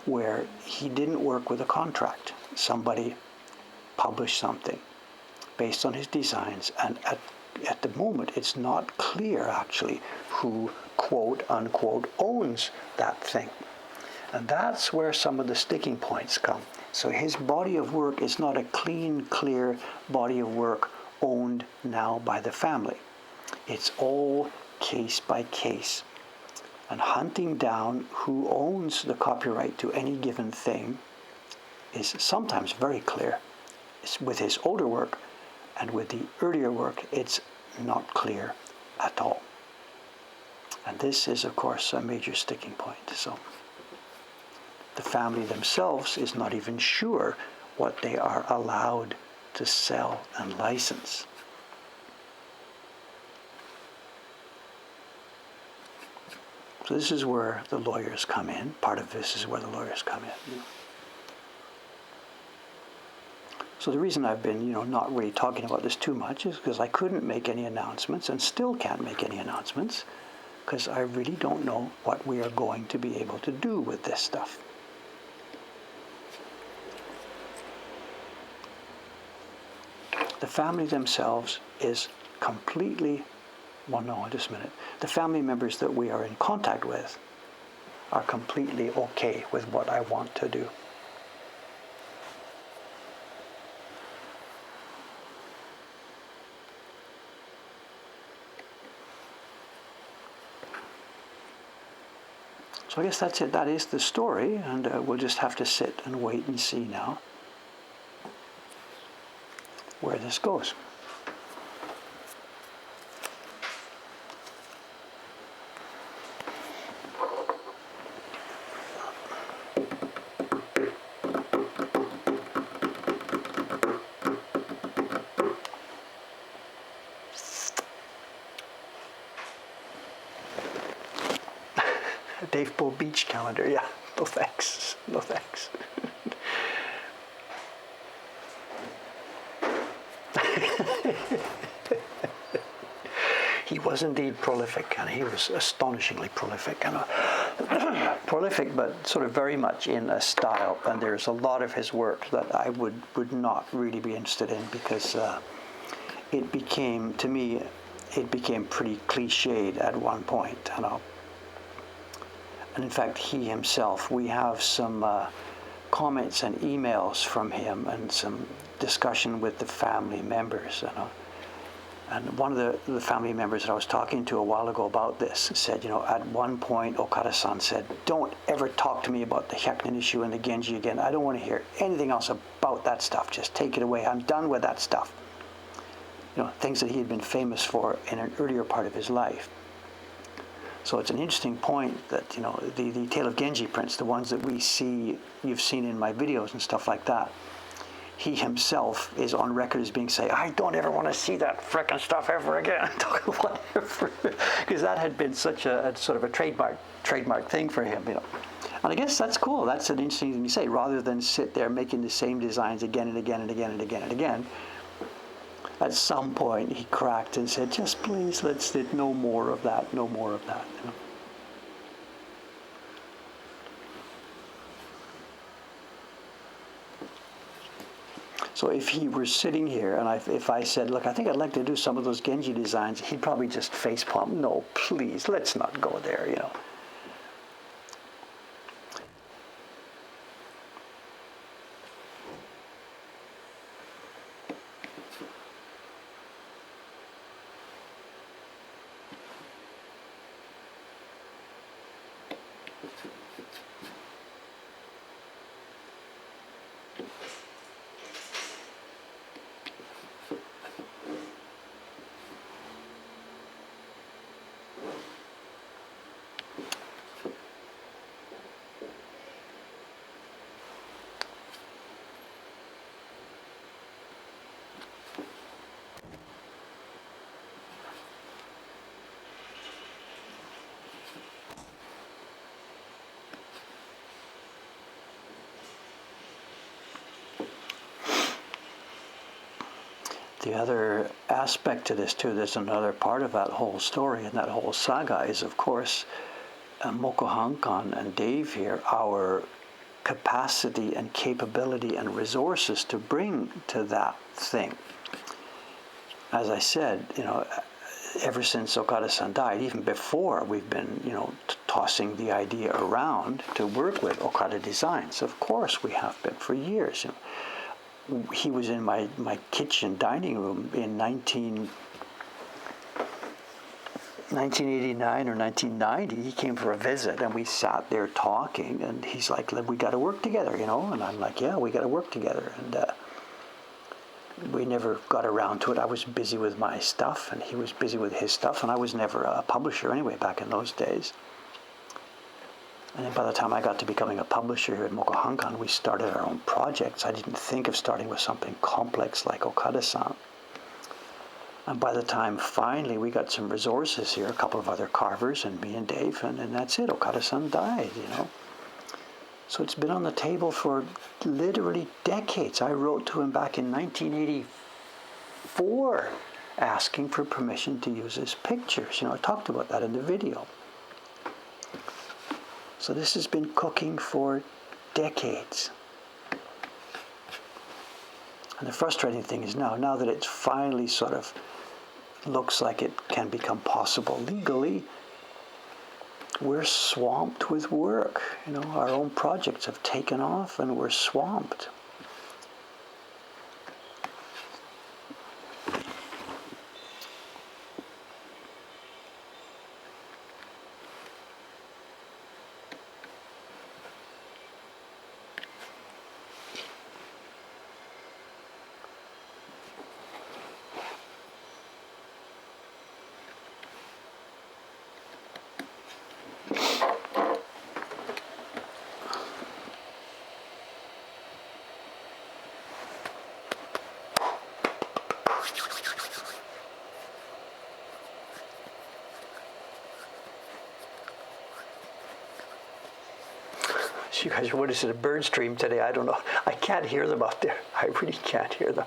where he didn't work with a contract. Somebody published something based on his designs, and at the moment it's not clear actually who, quote unquote, owns that thing. And that's where some of the sticking points come. So his body of work is not a clean, clear body of work owned now by the family. It's all case by case. And hunting down who owns the copyright to any given thing is sometimes very clear. It's with his older work, and with the earlier work, it's not clear at all. And this is, of course, a major sticking point. So the family themselves is not even sure what they are allowed to sell and license. So this is where the lawyers come in. Part of this is where the lawyers come in. So the reason I've been, not really talking about this too much is because I couldn't make any announcements and still can't make any announcements because I really don't know what we are going to be able to do with this stuff. The family themselves is completely, just a minute. The family members that we are in contact with are completely okay with what I want to do. So I guess that's it. That is the story, and we'll just have to sit and wait and see now where this goes. Dave Bull Beach calendar, yeah. No thanks. No thanks. He was indeed prolific, and he was astonishingly prolific. And prolific, but sort of very much in a style. And there's a lot of his work that I would not really be interested in, because it became, to me, it became pretty cliched at one point, you know. And in fact, he himself, we have some comments and emails from him and some discussion with the family members, you know. And one of the family members that I was talking to a while ago about this said, you know, at one point Okada-san said, "Don't ever talk to me about the Hyakunin issue and the Genji again. I don't want to hear anything else about that stuff. Just take it away. I'm done with that stuff." You know, things that he had been famous for in an earlier part of his life. So it's an interesting point that, you know, the Tale of Genji prints, the ones that we see, you've seen in my videos and stuff like that, he himself is on record as being saying, "I don't ever want to see that frickin' stuff ever again." Whatever, because that had been such a sort of a trademark thing for him, you know. And I guess that's cool. That's an interesting thing to say. Rather than sit there making the same designs again and again and again and again and again, at some point he cracked and said, "Just please, let's do no more of that, no more of that." You know? So if he were sitting here and if I said, "Look, I think I'd like to do some of those Genji designs," he'd probably just facepalm, "No, please, let's not go there," you know. The other aspect to this too, there's another part of that whole story and that whole saga is, of course, Mokuhankan and Dave here, our capacity and capability and resources to bring to that thing. As I said, you know, ever since Okada-san died, even before, we've been, you know, tossing the idea around to work with Okada Designs. Of course we have been for years. You know. He was in my kitchen dining room in 1989 or 1990. He came for a visit and we sat there talking, and he's like, "We got to work together, you know." And I'm like, "Yeah, we got to work together." And we never got around to it. I was busy with my stuff and he was busy with his stuff, and I was never a publisher anyway back in those days. And then by the time I got to becoming a publisher here at Mokuhankan, we started our own projects. I didn't think of starting with something complex like Okada-san. And by the time finally we got some resources here, a couple of other carvers and me and Dave, and that's it. Okada-san died, you know. So it's been on the table for literally decades. I wrote to him back in 1984 asking for permission to use his pictures. You know, I talked about that in the video. So this has been cooking for decades. And the frustrating thing is now that it finally sort of looks like it can become possible legally, we're swamped with work. You know, our own projects have taken off and we're swamped. You guys, what is it, a bird stream today? I don't know. I can't hear them out there. I really can't hear them.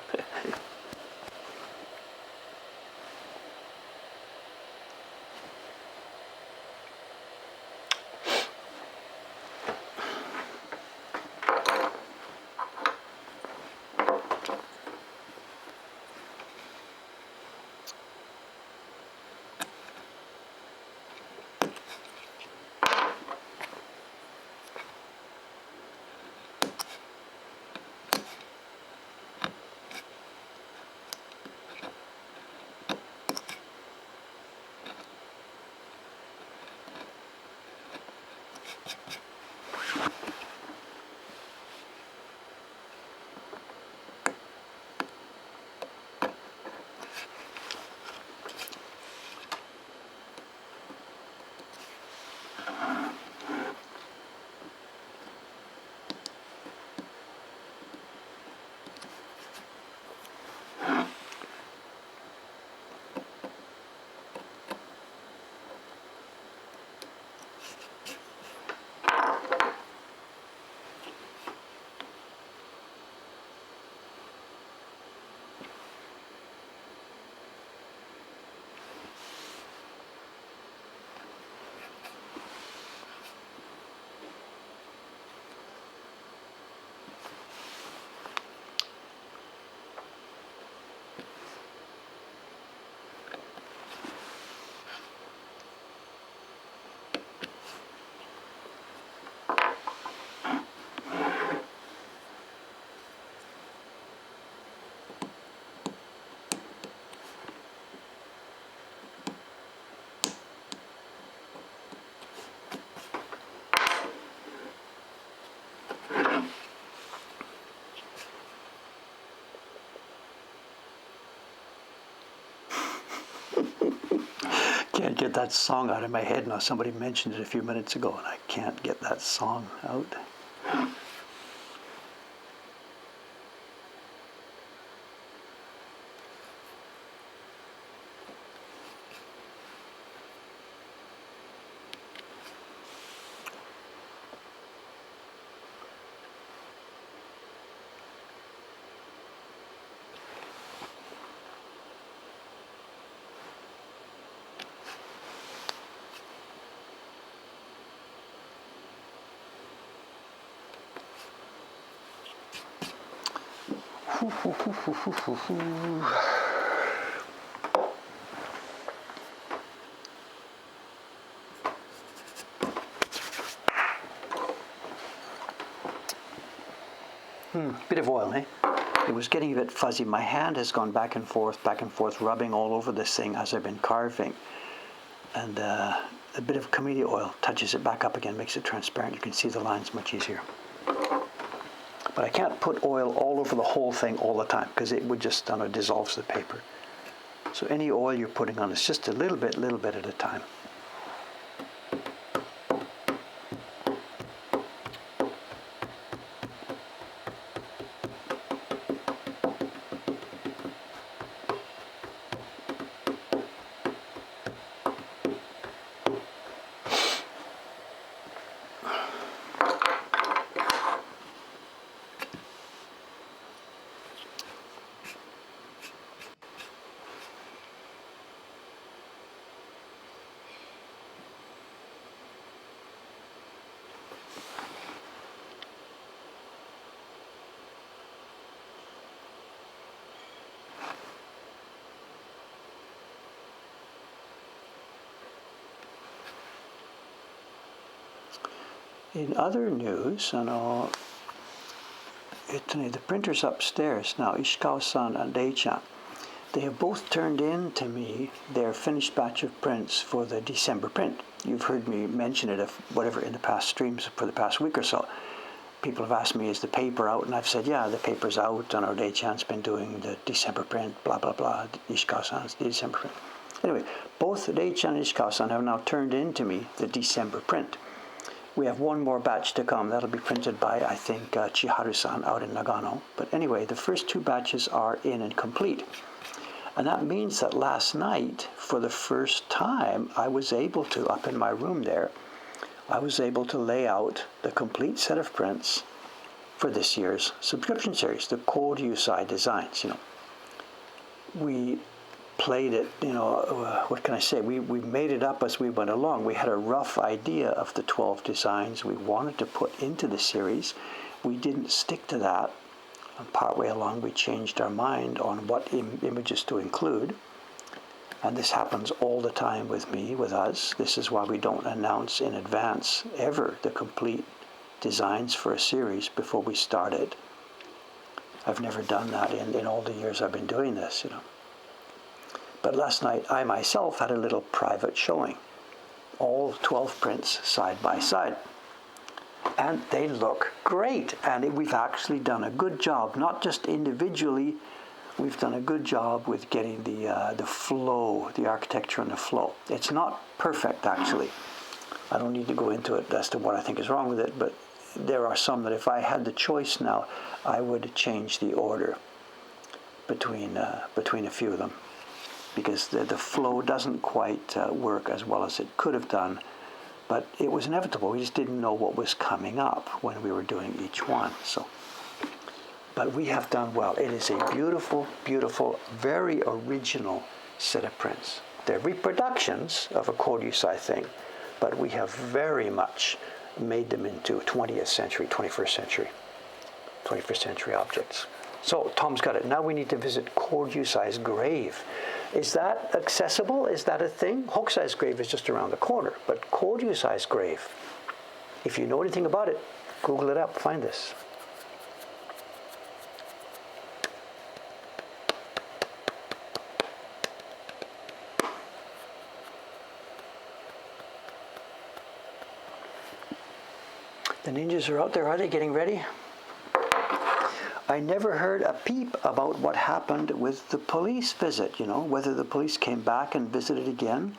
Can't get that song out of my head now. Somebody mentioned it a few minutes ago, and I can't get that song out. Bit of oil, eh? It was getting a bit fuzzy. My hand has gone back and forth, rubbing all over this thing as I've been carving. And a bit of camellia oil touches it back up again, makes it transparent. You can see the lines much easier. But I can't put oil all over the whole thing all the time because it would just dissolves the paper. So any oil you're putting on is just a little bit at a time. In other news, the printers upstairs now, Ishikawa-san and Dei-chan, they have both turned in to me their finished batch of prints for the December print. You've heard me mention it, in the past streams for the past week or so. People have asked me, is the paper out? And I've said, yeah, the paper's out, and our Dei-chan's been doing the December print, blah, blah, blah, Ishikawa-san's the December print. Anyway, both Dei-chan and Ishikawa-san have now turned in to me the December print. We have one more batch to come. That'll be printed by, I think, Chiharu-san out in Nagano. But anyway, the first two batches are in and complete. And that means that last night, for the first time, I was able to, up in my room there, I was able to lay out the complete set of prints for this year's subscription series, the Koryusai designs. We played it, what can I say? We made it up as we went along. We had a rough idea of the 12 designs we wanted to put into the series. We didn't stick to that. And partway along, we changed our mind on what images to include. And this happens all the time with me, with us. This is why we don't announce in advance ever the complete designs for a series before we start it. I've never done that in all the years I've been doing this, But last night, I myself had a little private showing. All 12 prints side by side. And they look great. And we've actually done a good job, not just individually. We've done a good job with getting the flow, the architecture and the flow. It's not perfect, actually. I don't need to go into it as to what I think is wrong with it, but there are some that if I had the choice now, I would change the order between a few of them, because the flow doesn't quite work as well as it could have done. But it was inevitable. We just didn't know what was coming up when we were doing each one. So, but we have done well. It is a beautiful, beautiful, very original set of prints. They're reproductions of a Koryusai thing, but we have very much made them into 20th century, 21st century objects. So Tom's got it. Now we need to visit Koryusai's grave. Is that accessible? Is that a thing? Hokusai's grave is just around the corner, but Koryusai's grave, if you know anything about it, Google it up, find this. The ninjas are out there. Are they getting ready? I never heard a peep about what happened with the police visit, whether the police came back and visited again.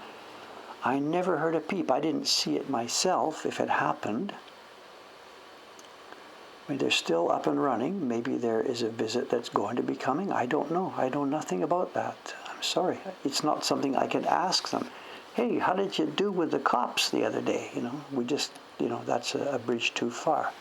I never heard a peep. I didn't see it myself if it happened. I mean, they're still up and running. Maybe there is a visit that's going to be coming. I don't know. I know nothing about that. I'm sorry. It's not something I can ask them. Hey, how did you do with the cops the other day? We just, that's a bridge too far.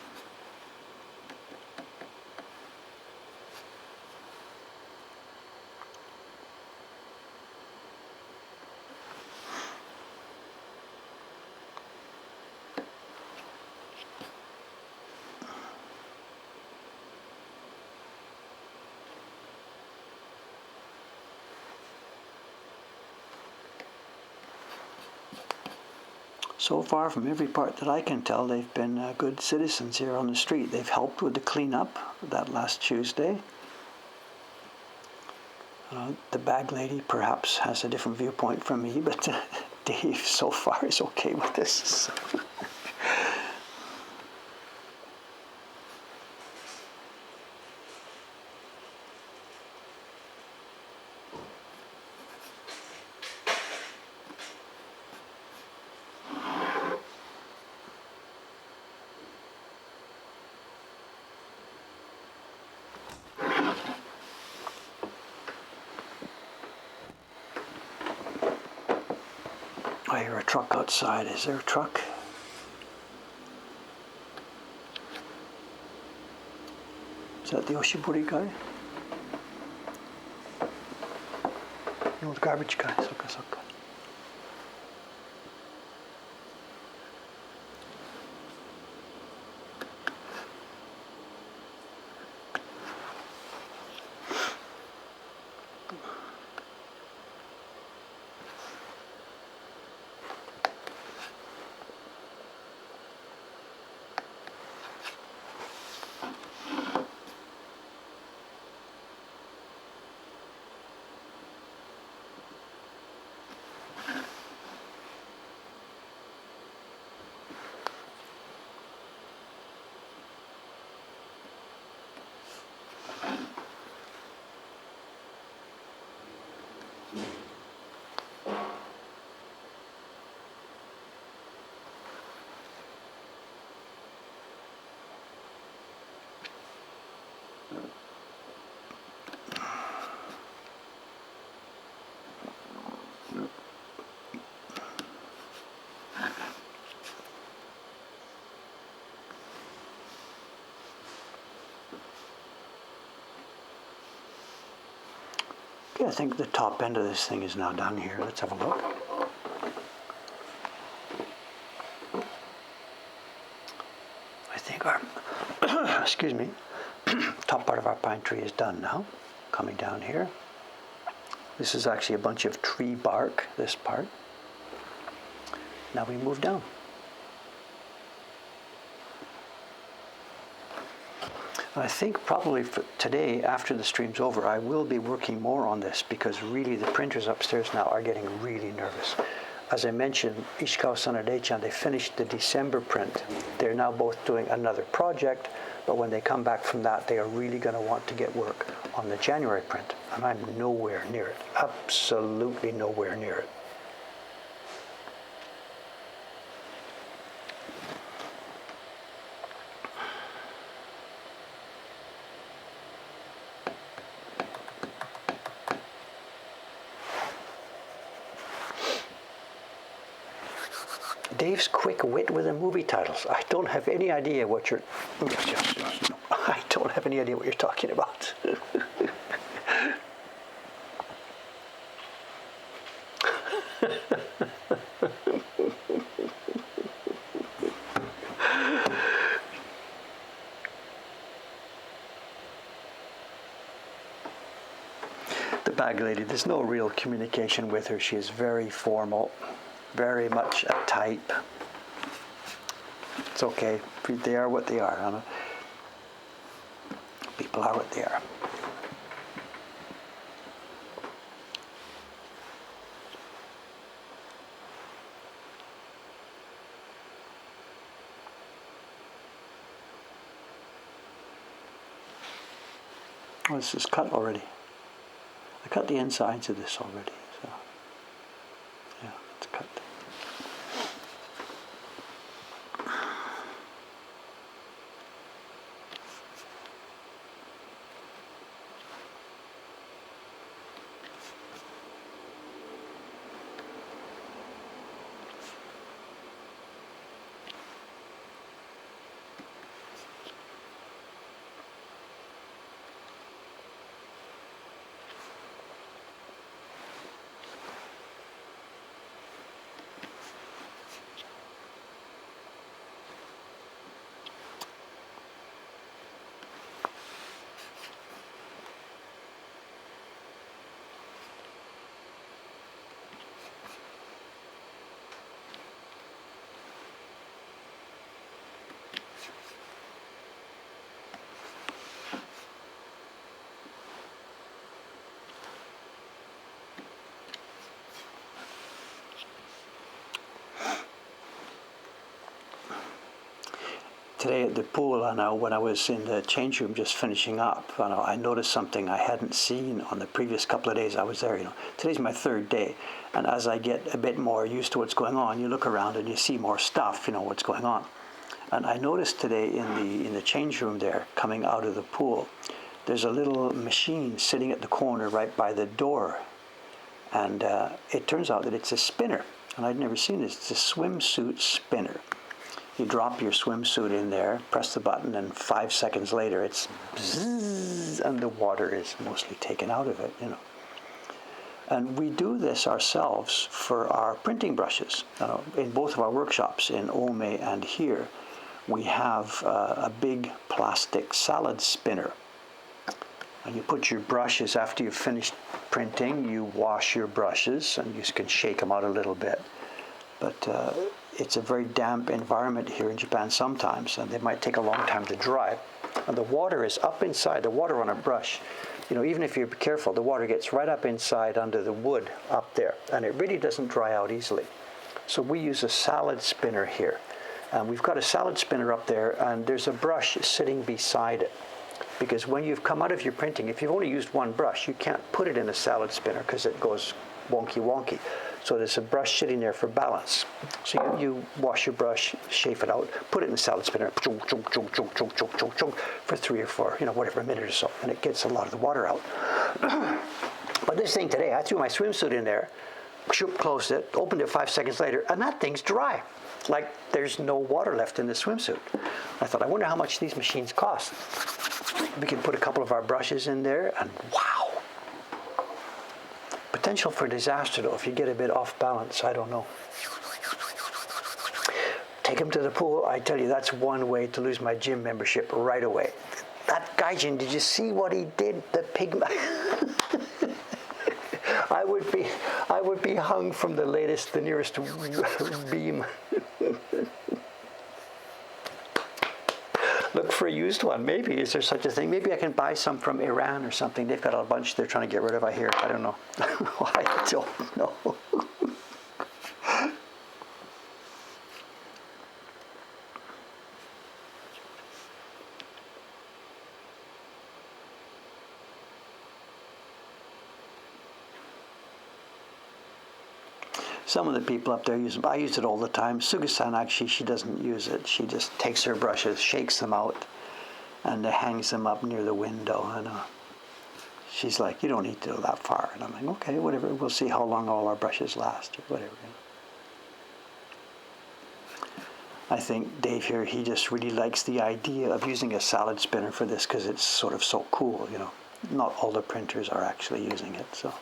So far, from every part that I can tell, they've been good citizens here on the street. They've helped with the cleanup that last Tuesday. The bag lady perhaps has a different viewpoint from me, but Dave so far is okay with this. I hear a truck outside. Is there a truck? Is that the Oshibori guy? No, the garbage guy. Soka. Okay, I think the top end of this thing is now done here. Let's have a look. I think our, excuse me, top part of our pine tree is done now. Coming down here. This is actually a bunch of tree bark, this part. Now we move down. I think probably for today, after the stream's over, I will be working more on this because really the printers upstairs now are getting really nervous. as I mentioned, Ishikawa Sanadechan, they finished the December print. They're now both doing another project, but when they come back from that, they are really going to want to get work on the January print. And I'm nowhere near it, absolutely nowhere near it. Dave's quick wit with the movie titles. I don't have any idea what you're... Yes. I don't have any idea what you're talking about. The bag lady, there's no real communication with her. She is very formal. Very much a type. It's okay. They are what they are, Anna. People are what they are. Oh, this is cut already. I cut the insides of this already. So, yeah, it's cut. Today at the pool, I know, when I was in the change room just finishing up, I noticed something I hadn't seen on the previous couple of days I was there. Today's my third day, and as I get a bit more used to what's going on, you look around and you see more stuff, what's going on. And I noticed today in the change room there, coming out of the pool, there's a little machine sitting at the corner right by the door, and it turns out that it's a spinner, and I'd never seen this. It's a swimsuit spinner. You drop your swimsuit in there, press the button, and 5 seconds later it's bzzz, and the water is mostly taken out of it, And we do this ourselves for our printing brushes. In both of our workshops, in Ome and here, we have a big plastic salad spinner. And you put your brushes, after you've finished printing, you wash your brushes, and you can shake them out a little bit. But it's a very damp environment here in Japan sometimes, and they might take a long time to dry. And the water is up inside, the water on a brush, even if you're careful, the water gets right up inside under the wood up there, and it really doesn't dry out easily. So we use a salad spinner here. And we've got a salad spinner up there, and there's a brush sitting beside it. Because when you've come out of your printing, if you've only used one brush, you can't put it in a salad spinner because it goes wonky. So there's a brush sitting there for balance. So you wash your brush, chafe it out, put it in the salad spinner, for 3 or 4, whatever, a minute or so, and it gets a lot of the water out. But this thing today, I threw my swimsuit in there, closed it, opened it 5 seconds later, and that thing's dry. Like there's no water left in the swimsuit. I thought, I wonder how much these machines cost. We can put a couple of our brushes in there, and wow. Potential for disaster, though, if you get a bit off balance. I don't know. Take him to the pool. I tell you, that's one way to lose my gym membership right away. That gaijin, did you see what he did? The pig. I would be hung from the nearest beam. Look for a used one. Maybe. Is there such a thing? Maybe I can buy some from Iran or something. They've got a bunch they're trying to get rid of, I hear. I don't know. I don't know. Some of the people up there use it. I use it all the time. Suga-san, actually, she doesn't use it. She just takes her brushes, shakes them out, and hangs them up near the window. And she's like, you don't need to go that far. And I'm like, okay, whatever. We'll see how long all our brushes last, or whatever. I think Dave here, he just really likes the idea of using a salad spinner for this because it's sort of so cool, you know. Not all the printers are actually using it, so.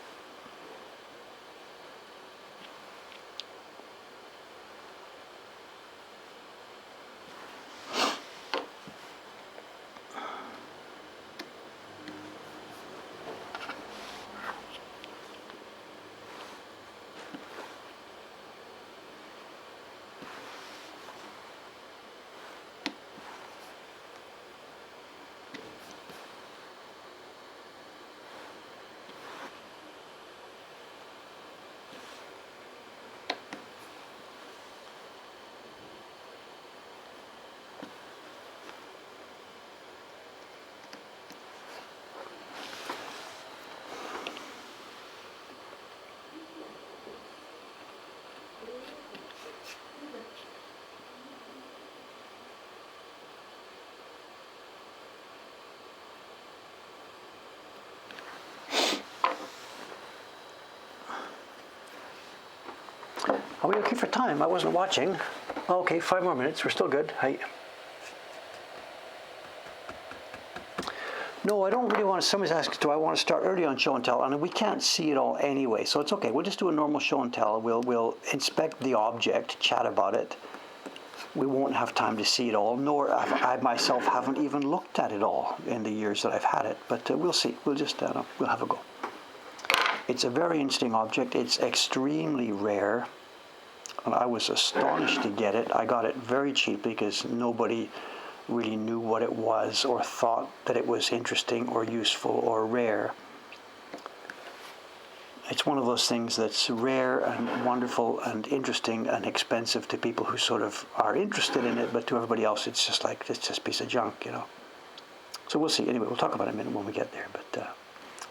Are we okay for time? I wasn't watching. Okay, 5 more minutes. We're still good. Hi. No, I don't really want to. Somebody's asking, do I want to start early on show and tell? And we can't see it all anyway, so it's okay. We'll just do a normal show and tell. We'll inspect the object, chat about it. We won't have time to see it all, nor I myself haven't even looked at it all in the years that I've had it. But we'll see. We'll just we'll have a go. It's a very interesting object. It's extremely rare. And I was astonished to get it. I got it very cheaply because nobody really knew what it was or thought that it was interesting or useful or rare. It's one of those things that's rare and wonderful and interesting and expensive to people who sort of are interested in it, but to everybody else it's just like, it's just a piece of junk, you know. So we'll see. Anyway, we'll talk about it in a minute when we get there. But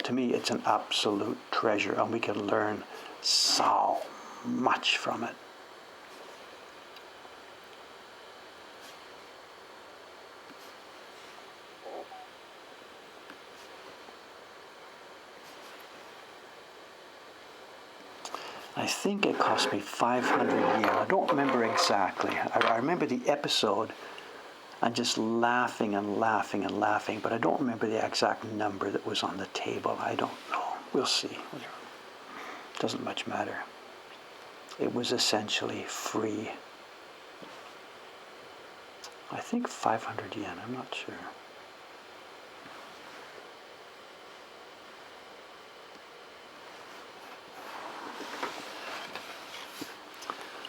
to me, it's an absolute treasure, and we can learn so much from it. I think it cost me 500 yen. I don't remember exactly. I remember the episode and just laughing and laughing and laughing, but I don't remember the exact number that was on the table. I don't know. We'll see. Doesn't much matter. It was essentially free. I think 500 yen. I'm not sure.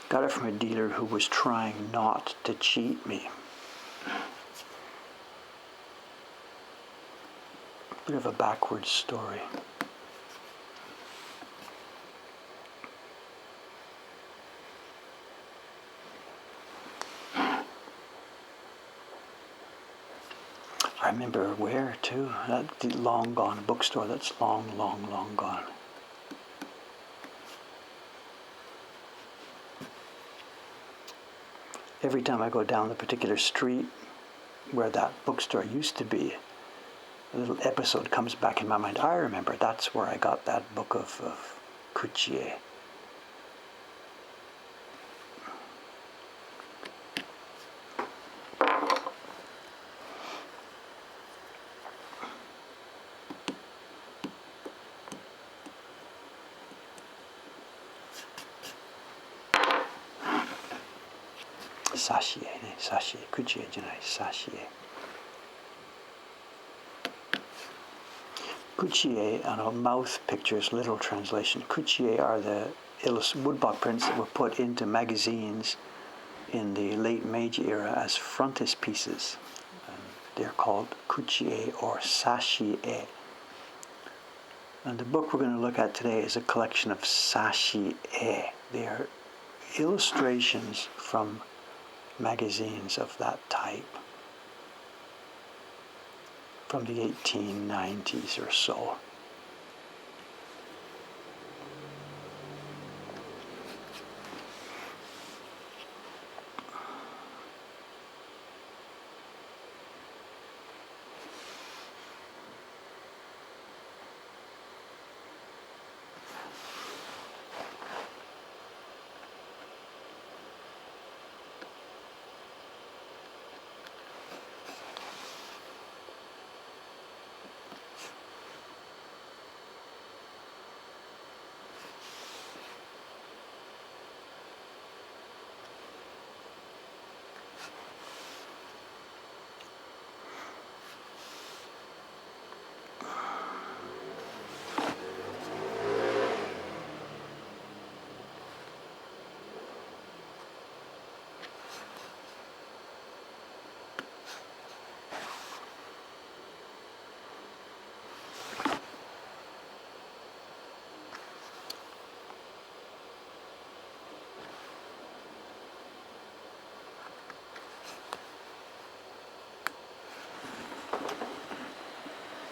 Got it from a dealer who was trying not to cheat me. Bit of a backwards story. I remember where too. That long gone bookstore. That's long, long, long gone. Every time I go down the particular street where that bookstore used to be, a little episode comes back in my mind. I remember that's where I got that book of Kuchie. Sashie, ne? Sashie. Kuchie じゃない、Sashie. Kuchie, mouth pictures, literal translation. Kuchie are the woodblock prints that were put into magazines in the late Meiji era as frontispieces. They're called Kuchie or Sashie. And the book we're going to look at today is a collection of Sashie. They are illustrations from magazines of that type from the 1890s or so.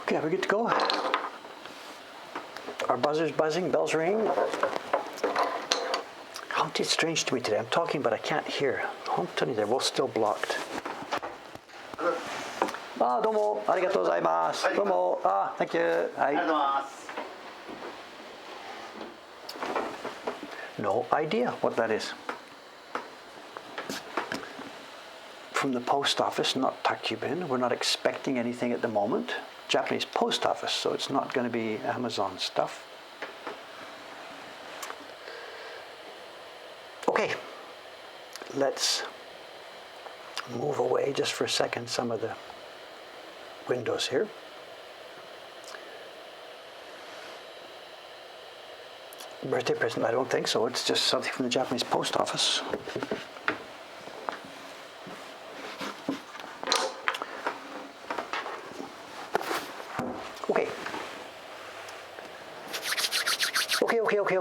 Okay, are we good to go? Our buzzer's buzzing, bells ringing. It's strange to me today. I'm talking, but I can't hear. They're both still blocked. Domo, arigatou gozaimasu. Domo, thank you. No idea what that is. From the post office, not Takubin. We're not expecting anything at the moment. Japanese post office, so it's not going to be Amazon stuff. Okay, let's move away just for a second some of the windows here. Birthday present, I don't think so. It's just something from the Japanese post office.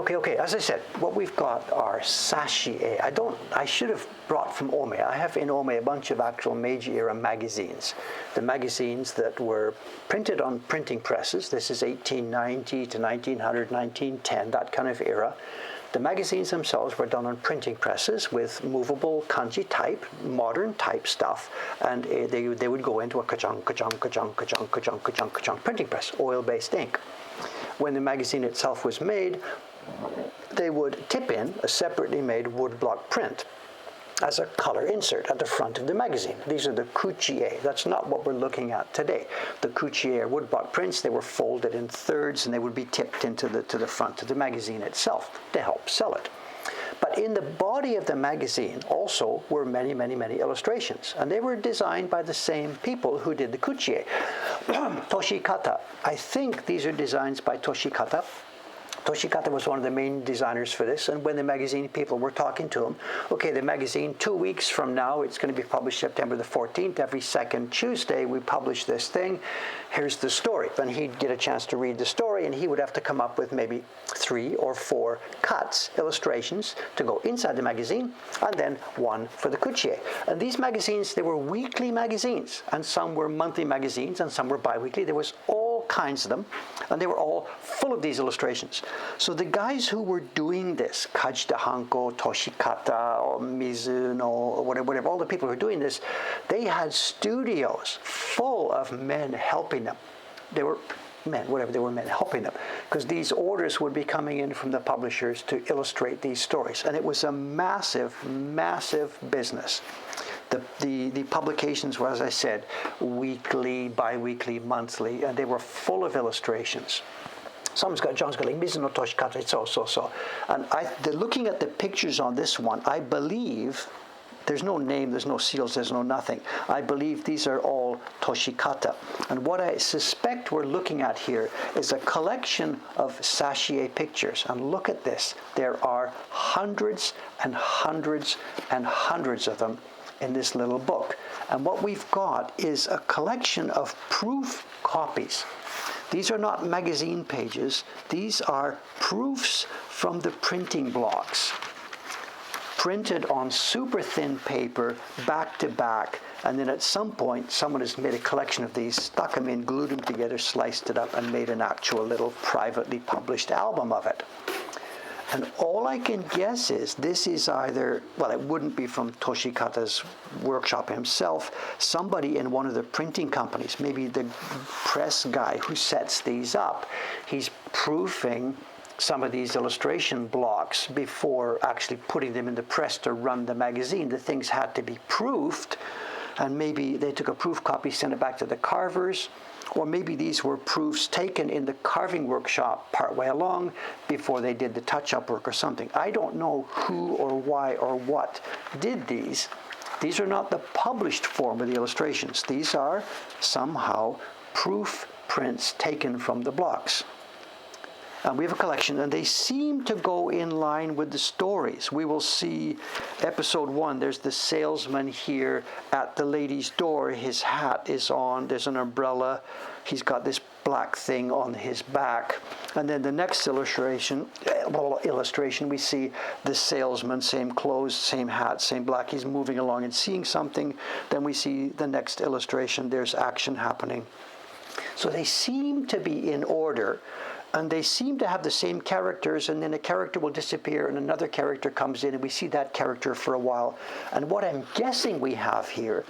Okay. As I said, what we've got are sashie. I should have brought from Ome. I have in Ome a bunch of actual Meiji era magazines. The magazines that were printed on printing presses. This is 1890 to 1900, 1910, that kind of era. The magazines themselves were done on printing presses with movable kanji type, modern type stuff, and they would go into a ka-chunk printing press, oil-based ink. When the magazine itself was made, they would tip in a separately made woodblock print as a color insert at the front of the magazine. These are the kuchie. That's not what we're looking at today. The kuchie are woodblock prints. They were folded in thirds and they would be tipped into the front of the magazine itself to help sell it. But in the body of the magazine also were many, many, many illustrations. And they were designed by the same people who did the kuchie. Toshikata. I think these are designs by Toshikata. Toshikata was one of the main designers for this, and when the magazine people were talking to him, okay, the magazine 2 weeks from now, it's going to be published September the 14th. Every second Tuesday, we publish this thing. Here's the story. And he'd get a chance to read the story, and he would have to come up with maybe 3 or 4 cuts, illustrations, to go inside the magazine, and then one for the kuchie. And these magazines, they were weekly magazines, and some were monthly magazines, and some were bi-weekly. There was all kinds of them, and they were all full of these illustrations. So the guys who were doing this, Kajita Hanko, Toshikata, or Mizuno, or whatever, all the people who were doing this, they had studios full of men helping them. They were men helping them, because these orders would be coming in from the publishers to illustrate these stories. And it was a massive, massive business. The publications were, as I said, weekly, bi-weekly, monthly, and they were full of illustrations. John's got like Mizuno Toshikata, so. And looking at the pictures on this one, I believe, there's no name, there's no seals, there's no nothing. I believe these are all Toshikata. And what I suspect we're looking at here is a collection of sashie pictures. And look at this. There are hundreds and hundreds and hundreds of them in this little book. And what we've got is a collection of proof copies. These are not magazine pages. These are proofs from the printing blocks, printed on super thin paper, back to back, and then at some point someone has made a collection of these, stuck them in, glued them together, sliced it up, and made an actual little privately published album of it. And all I can guess is this is either, well, it wouldn't be from Toshikata's workshop himself, somebody in one of the printing companies, maybe the press guy who sets these up, he's proofing some of these illustration blocks before actually putting them in the press to run the magazine. The things had to be proofed, and maybe they took a proof copy, sent it back to the carvers, or maybe these were proofs taken in the carving workshop partway along before they did the touch-up work or something. I don't know who or why or what did these. These are not the published form of the illustrations. These are somehow proof prints taken from the blocks. And we have a collection, and they seem to go in line with the stories. We will see episode 1, there's the salesman here at the lady's door. His hat is on, there's an umbrella. He's got this black thing on his back. And then the next illustration, we see the salesman, same clothes, same hat, same black. He's moving along and seeing something. Then we see the next illustration, there's action happening. So they seem to be in order, and they seem to have the same characters, and then a character will disappear and another character comes in and we see that character for a while. And what I'm guessing we have here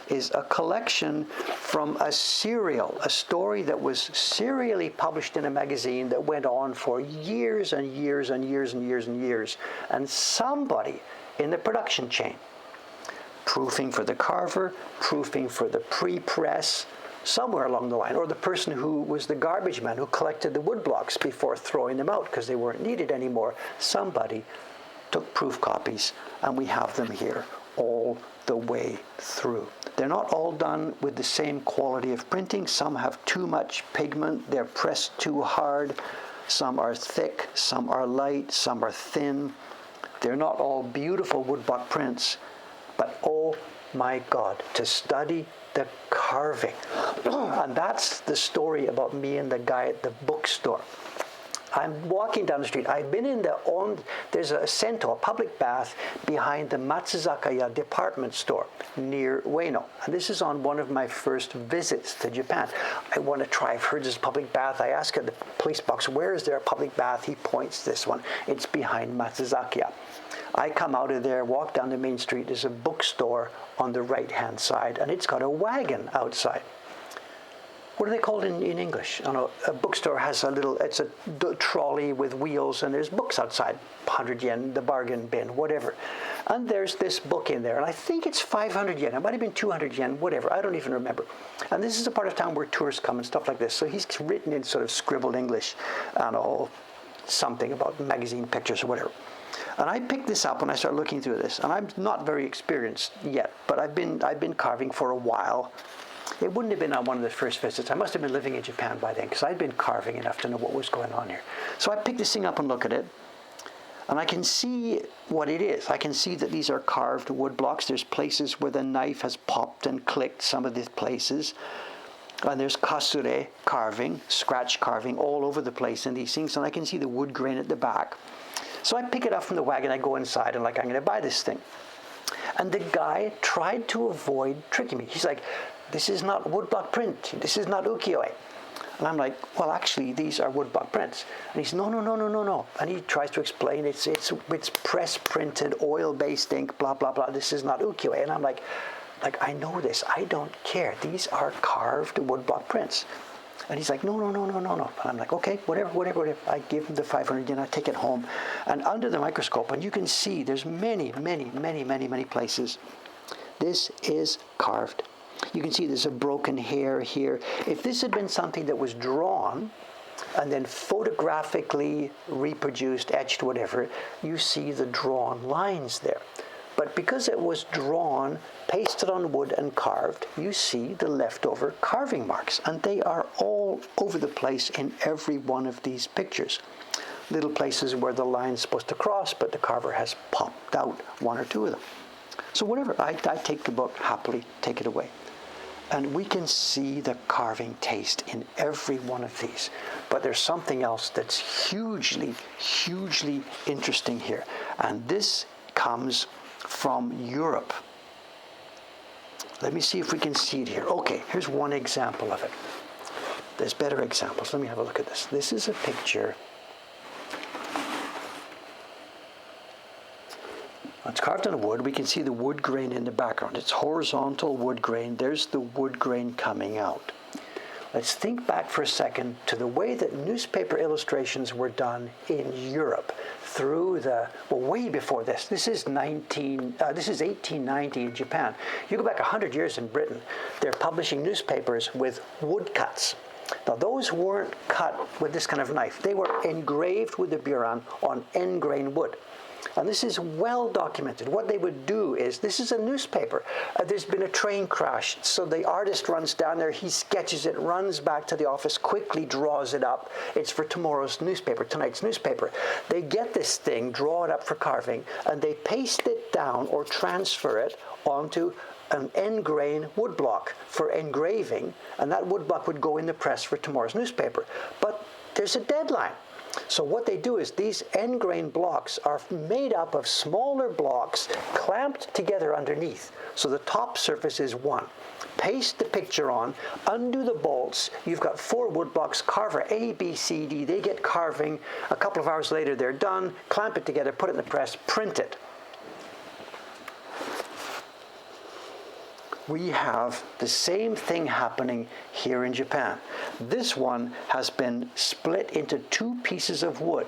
is a collection from a serial, a story that was serially published in a magazine that went on for years and years and years and years and years. And somebody in the production chain, proofing for the carver, proofing for the pre-press, somewhere along the line, or the person who was the garbage man who collected the wood blocks before throwing them out because they weren't needed anymore, somebody took proof copies, and we have them here all the way through. They're not all done with the same quality of printing. Some have too much pigment, they're pressed too hard, some are thick, some are light, some are thin. They're not all beautiful woodblock prints, but oh my God, to study the carving. And that's the story about me and the guy at the bookstore. I'm walking down the street. I've been in there's a Sento, a public bath, behind the Matsuzakaya department store near Ueno. And this is on one of my first visits to Japan. I want to try, I've heard there's a public bath. I ask at the police box, where is there a public bath? He points this one. It's behind Matsuzakaya. I come out of there, walk down the main street. There's a bookstore on the right-hand side, and it's got a wagon outside. What are they called in English? I don't know, a bookstore has it's a trolley with wheels, and there's books outside, 100 yen, the bargain bin, whatever. And there's this book in there, and I think it's 500 yen. It might have been 200 yen, whatever. I don't even remember. And this is a part of town where tourists come and stuff like this. So he's written in sort of scribbled English, I don't know, something about magazine pictures or whatever. And I picked this up and I started looking through this. And I'm not very experienced yet, but I've been carving for a while. It wouldn't have been on one of the first visits. I must have been living in Japan by then because I'd been carving enough to know what was going on here. So I picked this thing up and look at it. And I can see what it is. I can see that these are carved wood blocks. There's places where the knife has popped and clicked, some of these places. And there's kasure carving, scratch carving all over the place in these things. And I can see the wood grain at the back. So I pick it up from the wagon, I go inside, and I'm going to buy this thing. And the guy tried to avoid tricking me. He's like, this is not woodblock print. This is not ukiyo-e. And I'm like, well, actually, these are woodblock prints. And he's, no. And he tries to explain, it's press-printed, oil-based ink, blah, blah, blah. This is not ukiyo-e. And I'm like, I know this. I don't care. These are carved woodblock prints. And he's like, no. And I'm like, okay, whatever. I give him the 500 yen, I take it home. And under the microscope, and you can see there's many places. This is carved. You can see there's a broken hair here. If this had been something that was drawn and then photographically reproduced, etched, whatever, you see the drawn lines there. But because it was drawn, pasted on wood and carved, you see the leftover carving marks. And they are all over the place in every one of these pictures. Little places where the line's supposed to cross, but the carver has popped out one or two of them. So whatever, I take the book, happily take it away. And we can see the carving taste in every one of these. But there's something else that's hugely interesting here. And this comes from Europe. Let me see if we can see it here. Okay, here's one example of it. There's better examples. Let me have a look at this. This is a picture. It's carved on wood. We can see the wood grain in the background. It's horizontal wood grain. There's the wood grain coming out. Let's think back for a second to the way that newspaper illustrations were done in Europe through way before this. This is 1890 in Japan. You go back 100 years in Britain, they're publishing newspapers with woodcuts. Now those weren't cut with this kind of knife. They were engraved with the buran on end grain wood. And this is well documented. What they would do is, this is a newspaper. There's been a train crash. So the artist runs down there, he sketches it, runs back to the office, quickly draws it up. It's for tomorrow's newspaper, tonight's newspaper. They get this thing, draw it up for carving, and they paste it down or transfer it onto an end grain woodblock for engraving. And that woodblock would go in the press for tomorrow's newspaper. But there's a deadline. So what they do is these end grain blocks are made up of smaller blocks clamped together underneath. So the top surface is one. Paste the picture on, undo the bolts. You've got 4 wood blocks, carver A, B, C, D. They get carving. A couple of hours later, they're done. Clamp it together, put it in the press, print it. We have the same thing happening here in Japan. This one has been split into 2 pieces of wood.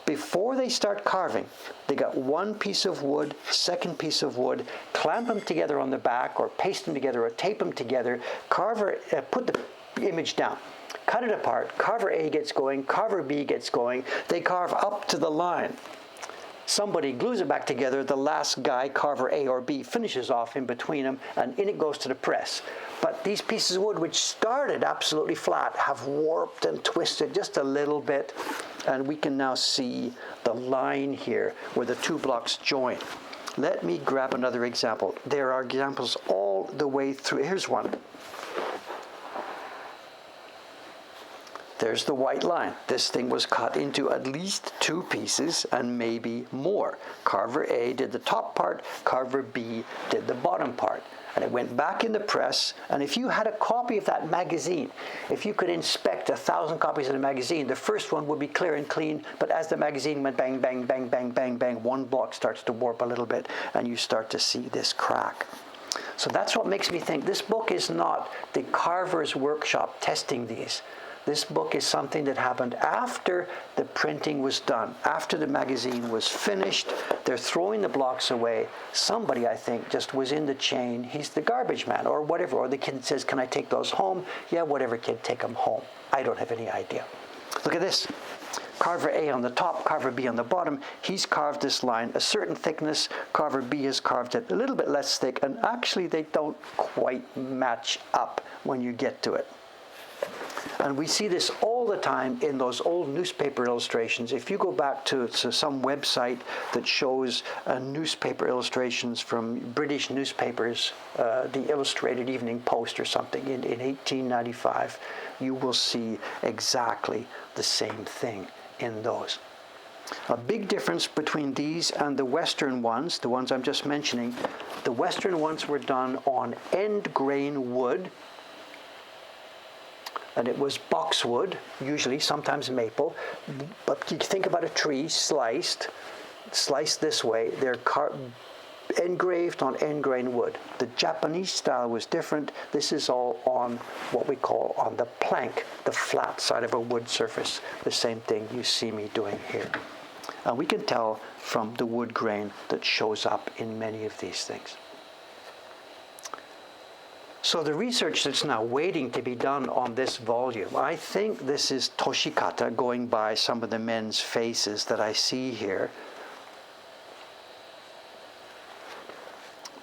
Before they start carving, they got 1 piece of wood, 2nd piece of wood, clamp them together on the back or paste them together or tape them together, put the image down, cut it apart, carver A gets going, carver B gets going, they carve up to the line. Somebody glues it back together, the last guy, carver A or B, finishes off in between them, and in it goes to the press. But these pieces of wood, which started absolutely flat, have warped and twisted just a little bit, and we can now see the line here where the 2 blocks join. Let me grab another example. There are examples all the way through. Here's one. There's the white line. This thing was cut into at least 2 pieces and maybe more. Carver A did the top part, carver B did the bottom part. And it went back in the press, and if you had a copy of that magazine, if you could inspect 1,000 copies of the magazine, the first one would be clear and clean, but as the magazine went bang, bang, bang, bang, bang, bang, 1 block starts to warp a little bit, and you start to see this crack. So that's what makes me think this book is not the carver's workshop testing these. This book is something that happened after the printing was done, after the magazine was finished. They're throwing the blocks away. Somebody, I think, just was in the chain. He's the garbage man or whatever. Or the kid says, can I take those home? Yeah, whatever, kid, take them home. I don't have any idea. Look at this. Carver A on the top, carver B on the bottom. He's carved this line a certain thickness. Carver B has carved it a little bit less thick. And actually, they don't quite match up when you get to it. And we see this all the time in those old newspaper illustrations. If you go back to some website that shows newspaper illustrations from British newspapers, the Illustrated Evening Post or something in 1895, you will see exactly the same thing in those. A big difference between these and the Western ones, the ones I'm just mentioning, the Western ones were done on end grain wood, and it was boxwood, usually, sometimes maple. But you think about a tree sliced this way. They're engraved on end grain wood. The Japanese style was different. This is all on what we call on the plank, the flat side of a wood surface. The same thing you see me doing here. And we can tell from the wood grain that shows up in many of these things. So the research that's now waiting to be done on this volume, I think this is Toshikata, going by some of the men's faces that I see here.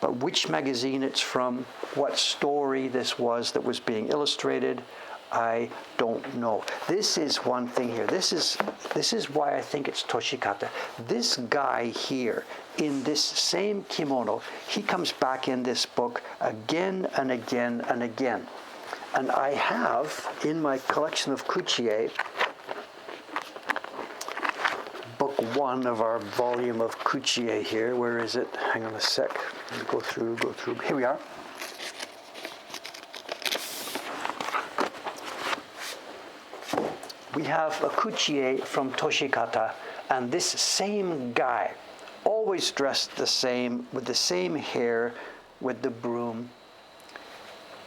But which magazine it's from, what story this was that was being illustrated, I don't know. This is one thing here. This is why I think it's Toshikata. This guy here in this same kimono, he comes back in this book again and again and again. And I have in my collection of kuchie, book 1 of our volume of kuchie here. Where is it? Hang on a sec. Go through. Here we are. We have a kuchie from Toshikata, and this same guy, always dressed the same, with the same hair, with the broom.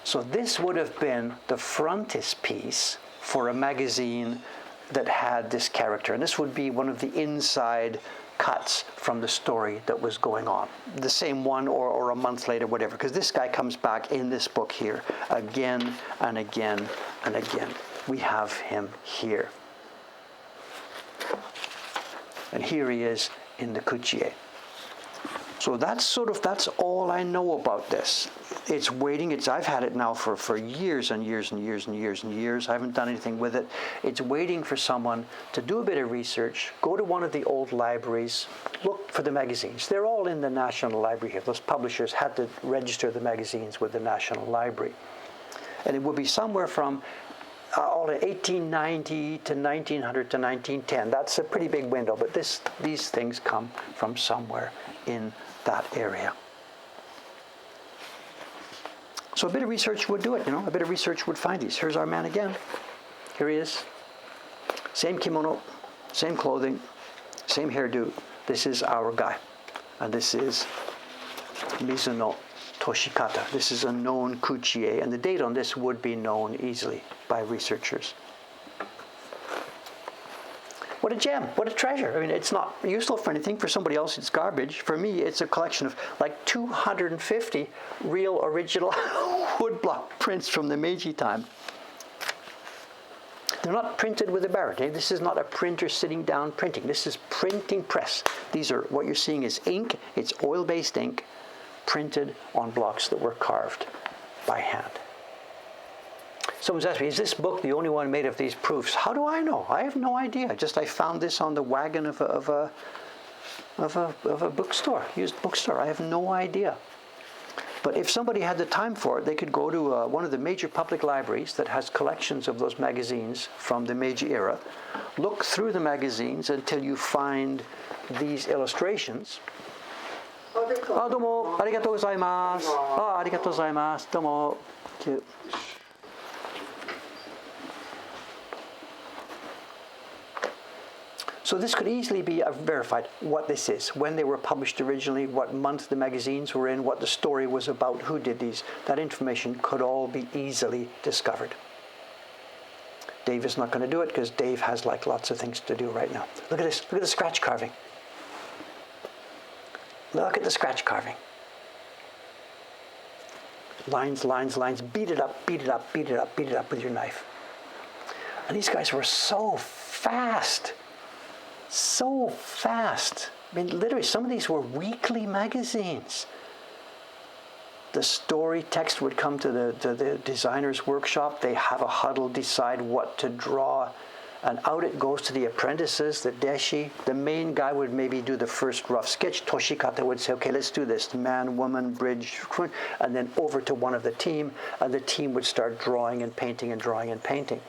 So this would have been the frontispiece for a magazine that had this character. And this would be one of the inside cuts from the story that was going on. The same one or a month later, whatever, because this guy comes back in this book here again and again and again. We have him here. And here he is in the kuchie. So that's all I know about this. It's waiting. I've had it now for years and years and years and years and years. I haven't done anything with it. It's waiting for someone to do a bit of research, go to one of the old libraries, look for the magazines. They're all in the National Library here. Those publishers had to register the magazines with the National Library. And it would be somewhere from all in 1890 to 1900 to 1910. That's a pretty big window, but these things come from somewhere in that area. So a bit of research would do it, a bit of research would find these. Here's our man again. Here he is. Same kimono, same clothing, same hairdo. This is our guy. And this is Mizuno Toshikata. This is a known kuchie, and the date on this would be known easily by researchers. What a gem, what a treasure. I mean, it's not useful for anything. For somebody else, it's garbage. For me, it's a collection of like 250 real original woodblock prints from the Meiji time. They're not printed with a barrette. This is not a printer sitting down printing. This is printing press. These are, what you're seeing is ink. It's oil-based ink printed on blocks that were carved by hand. Someone's asked me, is this book the only one made of these proofs? How do I know? I have no idea. Just I found this on the wagon of a bookstore, used bookstore. I have no idea. But if somebody had the time for it, they could go to one of the major public libraries that has collections of those magazines from the Meiji era, look through the magazines until you find these illustrations. Domo, arigatou gozaimasu. Arigatou gozaimasu. Domo. Thank you. So this could easily be verified what this is, when they were published originally, what month the magazines were in, what the story was about, who did these. That information could all be easily discovered. Dave is not going to do it because Dave has like lots of things to do right now. Look at this. Look at the scratch carving. Look at the scratch carving. Lines, lines, lines. Beat it up, beat it up, beat it up, beat it up with your knife. And these guys were so fast. So fast. I mean, literally, some of these were weekly magazines. The story text would come to the designer's workshop. They have a huddle, decide what to draw, and out it goes to the apprentices, the deshi. The main guy would maybe do the first rough sketch. Toshikata would say, okay, let's do this. Man, woman, bridge, and then over to one of the team, and the team would start drawing and painting and drawing and painting.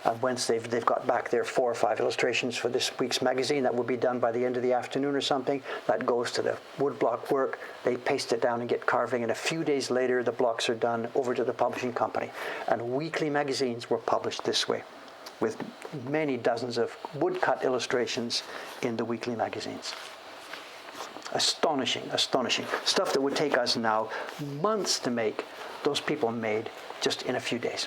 And once they've got back their 4 or 5 illustrations for this week's magazine, that will be done by the end of the afternoon or something. That goes to the woodblock work. They paste it down and get carving. And a few days later, the blocks are done over to the publishing company. And weekly magazines were published this way, with many dozens of woodcut illustrations in the weekly magazines. Astonishing, astonishing. Stuff that would take us now months to make, those people made just in a few days.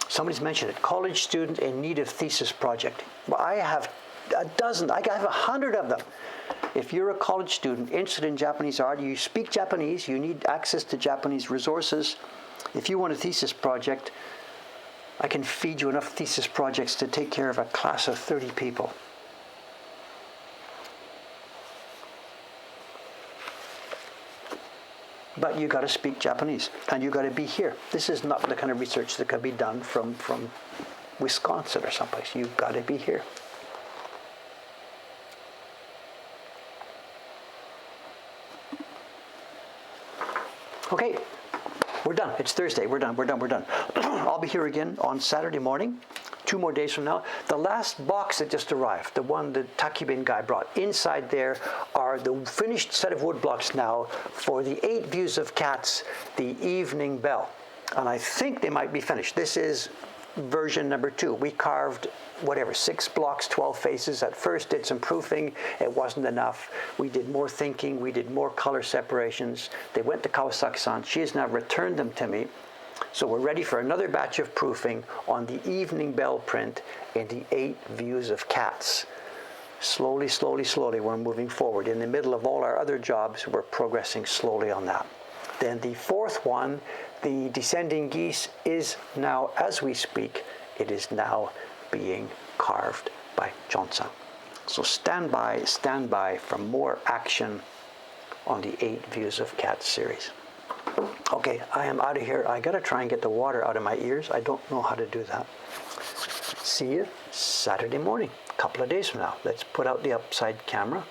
Somebody's mentioned it. College student in need of thesis project. Well, I have a dozen. I have 100 of them. If you're a college student interested in Japanese art, you speak Japanese, you need access to Japanese resources. If you want a thesis project, I can feed you enough thesis projects to take care of a class of 30 people. But you got to speak Japanese, and you got to be here. This is not the kind of research that can be done from Wisconsin or someplace. You've got to be here. Okay, we're done. It's Thursday. We're done. I'll be here again on Saturday morning. 2 more days from now. The last box that just arrived, the one the Takibin guy brought, inside there are the finished set of wood blocks now for the 8 views of cats, the evening bell. And I think they might be finished. This is version number 2. We carved, 6 blocks, 12 faces. At first did some proofing. It wasn't enough. We did more thinking. We did more color separations. They went to Kawasaki-san. She has now returned them to me. So we're ready for another batch of proofing on the evening bell print in the 8 views of cats. Slowly, slowly, slowly, we're moving forward. In the middle of all our other jobs, we're progressing slowly on that. Then the 4th one, the descending geese, is now, as we speak, it is now being carved by Johnson. So stand by for more action on the 8 views of cats series. Okay, I am out of here. I gotta try and get the water out of my ears. I don't know how to do that. See you Saturday morning, a couple of days from now. Let's put out the upside camera.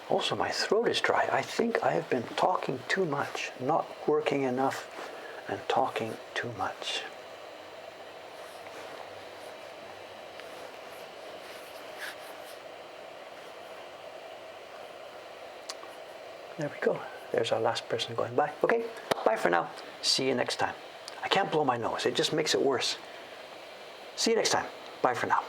Also, my throat is dry. I think I have been talking too much, not working enough, and talking too much. There we go. There's our last person going by. Okay, bye for now. See you next time. I can't blow my nose. It just makes it worse. See you next time. Bye for now.